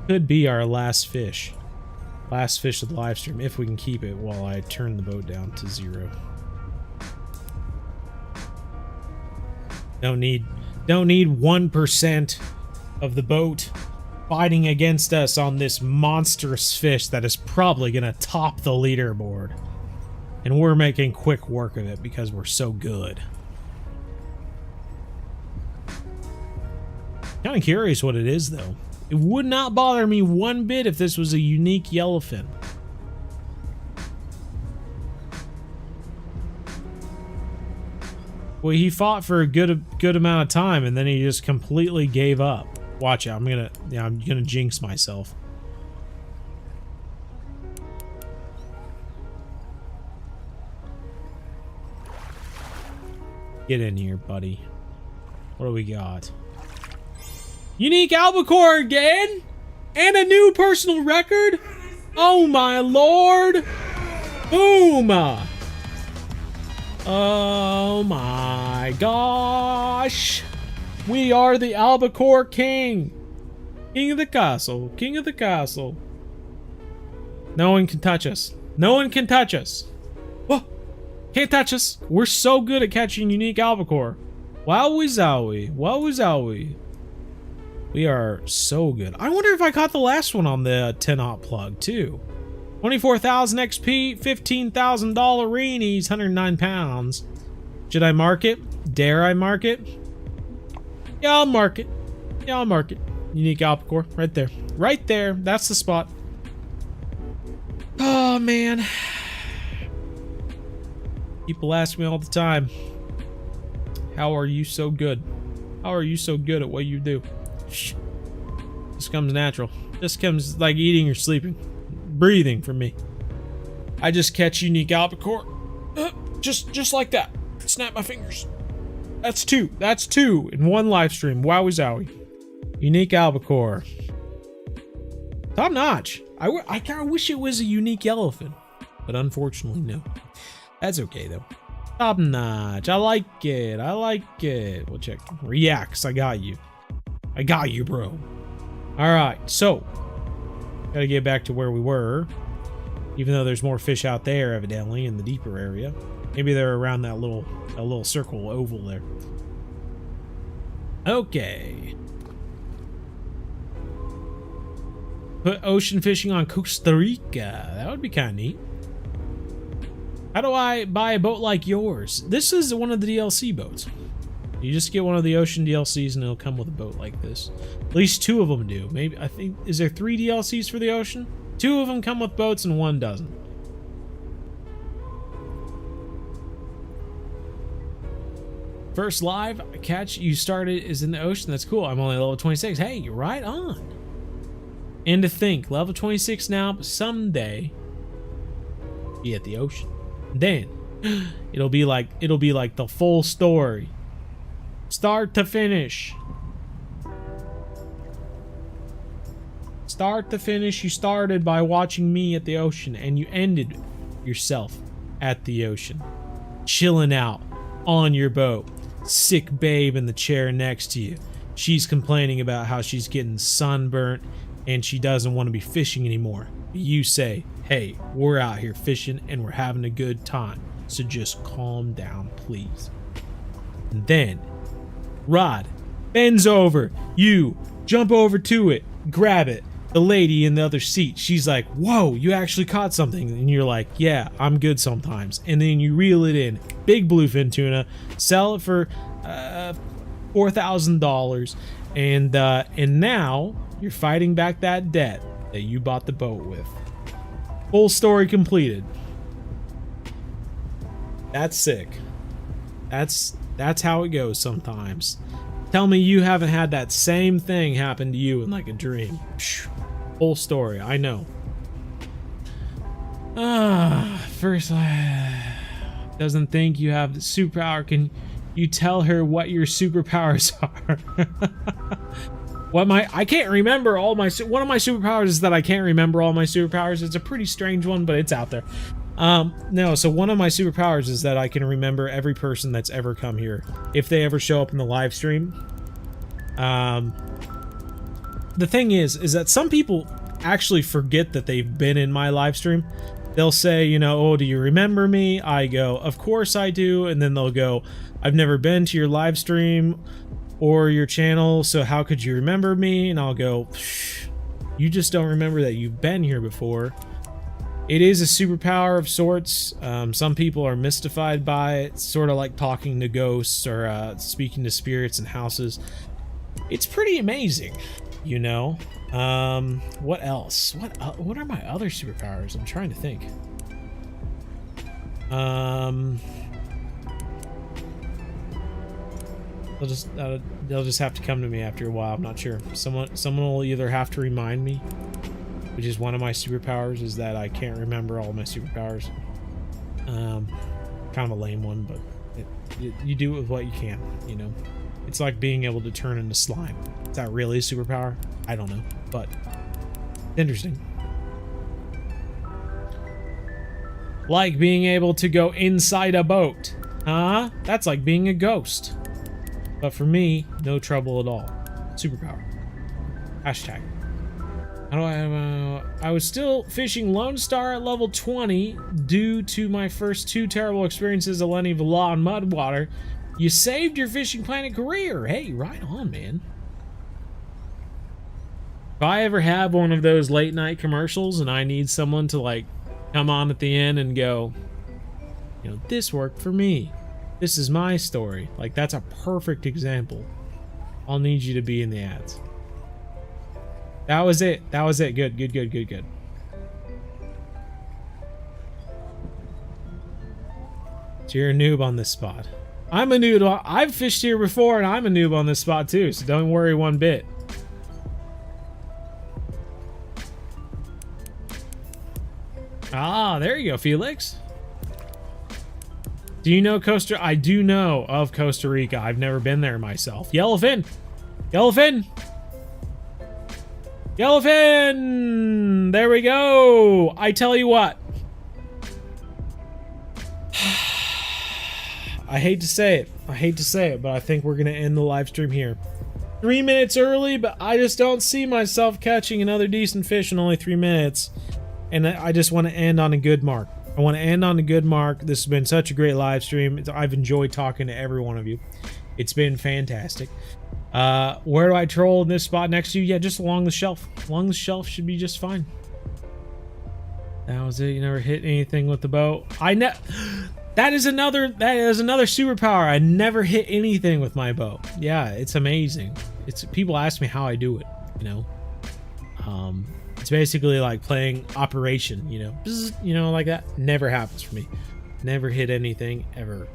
Could be our last fish. Last fish of the live stream, if we can keep it while I turn the boat down to 0. Don't need 1% of the boat fighting against us on this monstrous fish that is probably going to top the leaderboard. And we're making quick work of it because we're so good. Kind of curious what it is, though. It would not bother me one bit if this was a unique yellowfin. Well, he fought for a good amount of time, and then he just completely gave up. Watch out! I'm gonna jinx myself. Get in here, buddy. What do we got? Unique albacore again, and a new personal record. Oh my lord! Boom! Oh my gosh! We are the Albacore King! King of the castle. King of the castle. No one can touch us. No one can touch us. Whoa! Can't touch us. We're so good at catching unique albacore. Wowie zowie. Wowie zowie. We are so good. I wonder if I caught the last one on the 10-aught plug too. 24,000 XP, $15,000 reenies, 109 pounds. Should I mark it? Dare I mark it? Yeah, I'll mark it. Yeah, I'll mark it. Unique albacore, right there. Right there, that's the spot. Oh, man. People ask me all the time, how are you so good? How are you so good at what you do? Shh. This comes natural. This comes like eating or sleeping. Breathing for me. I just catch unique albacore. Just like that. Snap my fingers. That's two. That's two in one live stream. Wowie zowie. Unique albacore. Top notch. I kind of wish it was a unique yellowfin, but unfortunately no. That's okay though. Top notch. I like it. I like it. We'll check. Reacts. I got you. I got you, bro. All right. So gotta get back to where we were. Even though there's more fish out there, evidently, in the deeper area. Maybe they're around that little circle oval there. Okay. Put ocean fishing on Costa Rica. That would be kind of neat. How do I buy a boat like yours? This is one of the DLC boats. You just get one of the ocean DLCs and it'll come with a boat like this. At least 2 of them do. Maybe, I think, is there 3 DLCs for the ocean? 2 of them come with boats and 1 doesn't. First live catch you started is in the ocean. That's cool. I'm only level 26. Hey, you're right on. And to think, level 26 now, but someday be at the ocean. Then it'll be like the full story. Start to finish. Start to finish, you started by watching me at the ocean, and you ended yourself at the ocean. Chilling out on your boat. Sick babe in the chair next to you. She's complaining about how she's getting sunburnt and she doesn't want to be fishing anymore. You say, hey, we're out here fishing and we're having a good time, so just calm down, please. And then Rod bends over, you jump over to it, grab it. The lady in the other seat, she's like, whoa, you actually caught something. And you're like, yeah, I'm good sometimes. And then you reel it in, big bluefin tuna, sell it for $4,000, and now you're fighting back that debt that you bought the boat with. Full story completed. That's sick. That's how it goes sometimes. Tell me you haven't had that same thing happen to you in like a dream. Full story, I know. First, doesn't think you have the superpower. Can you tell her what your superpowers are? I can't remember all my, one of my superpowers is that I can't remember all my superpowers. It's a pretty strange one, but it's out there. No, so one of my superpowers is that I can remember every person that's ever come here. If they ever show up in the live stream. The thing is that some people actually forget that they've been in my live stream. They'll say, you know, oh, do you remember me? I go, of course I do. And then they'll go, I've never been to your live stream or your channel, so how could you remember me? And I'll go, you just don't remember that you've been here before. It is a superpower of sorts. Some people are mystified by it, sort of like talking to ghosts or speaking to spirits in houses. It's pretty amazing, you know. What else? What are my other superpowers? I'm trying to think. They'll just have to come to me after a while. I'm not sure. Someone will either have to remind me, which is one of my superpowers, is that I can't remember all my superpowers. Kind of a lame one, but you do it with what you can, you know. It's like being able to turn into slime. Is that really a superpower? I don't know, but interesting. like being able to go inside a boat. Huh? That's like being a ghost. But for me, no trouble at all. Superpower. Hashtag. How do I have I was still fishing Lone Star at level 20 due to my first 2 terrible experiences of Lenny Villa on Mudwater. You saved your Fishing Planet career. Hey, right on, man. If I ever have one of those late night commercials and I need someone to like come on at the end and go, you know, this worked for me. This is my story. Like, that's a perfect example. I'll need you to be in the ads. That was it. That was it. Good, good, good, good, good. So you're a noob on this spot. I'm a noob. I've fished here before and I'm a noob on this spot too, so don't worry one bit. Ah, there you go, Felix. Do you know Costa? I do know of Costa Rica. I've never been there myself. Yellowfin! Yellowfin! Yellowfin! There we go! I tell you what. I hate to say it. I hate to say it, but I think we're going to end the live stream here. 3 minutes early, but I just don't see myself catching another decent fish in only 3 minutes. And I just want to end on a good mark. I want to end on a good mark. This has been such a great live stream. I've enjoyed talking to every one of you. It's been fantastic. Where do I troll in this spot next to you? Yeah, just along the shelf. Along the shelf should be just fine. That was it. You never hit anything with the boat. That is another superpower. I never hit anything with my bow. Yeah, it's amazing. People ask me how I do it, you know. It's basically like playing Operation, you know. Bzz, you know, like that. Never happens for me. Never hit anything ever.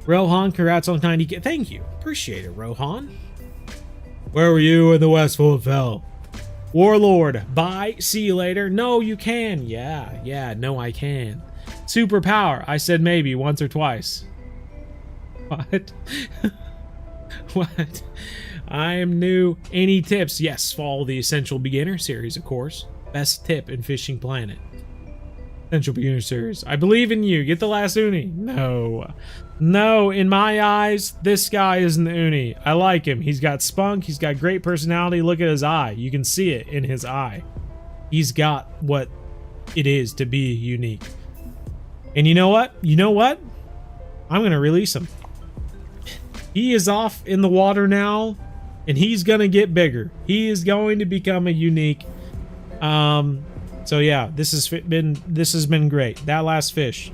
Rohan, congrats on 90K. Thank you. Appreciate it, Rohan. Where were you when the Westfold fell? Warlord, bye. See you later. No, you can. Yeah, no, I can. Superpower. I said maybe once or twice. What? What? I am new. Any tips? Yes, follow the Essential Beginner series, of course. Best tip in Fishing Planet. Essential Beginner series. I believe in you. Get the last uni. No. No, in my eyes, this guy isn't the uni. I like him. He's got spunk. He's got great personality. Look at his eye. You can see it in his eye. He's got what it is to be unique. And you know what? You know what? I'm going to release him. He is off in the water now, and he's going to get bigger. He is going to become a unique. So yeah, this has been great. That last fish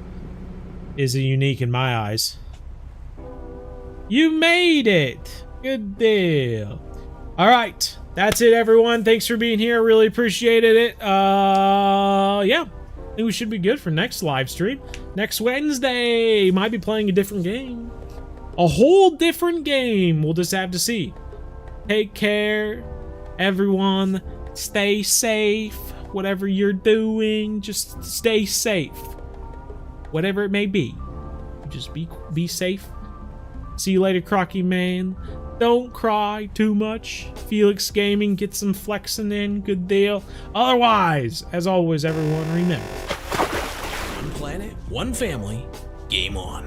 is a unique in my eyes. You made it. Good deal. All right. That's it, everyone. Thanks for being here. Really appreciated it. Yeah. I think we should be good for next live stream. Next Wednesday. Might be playing a different game. A whole different game. We'll just have to see. Take care, everyone. Stay safe. Whatever you're doing, just stay safe. Whatever it may be. Just be safe. See you later, Crocky Man. Don't cry too much. Felix Gaming, get some flexing in. Good deal. Otherwise, as always, everyone, remember. One planet, one family, game on.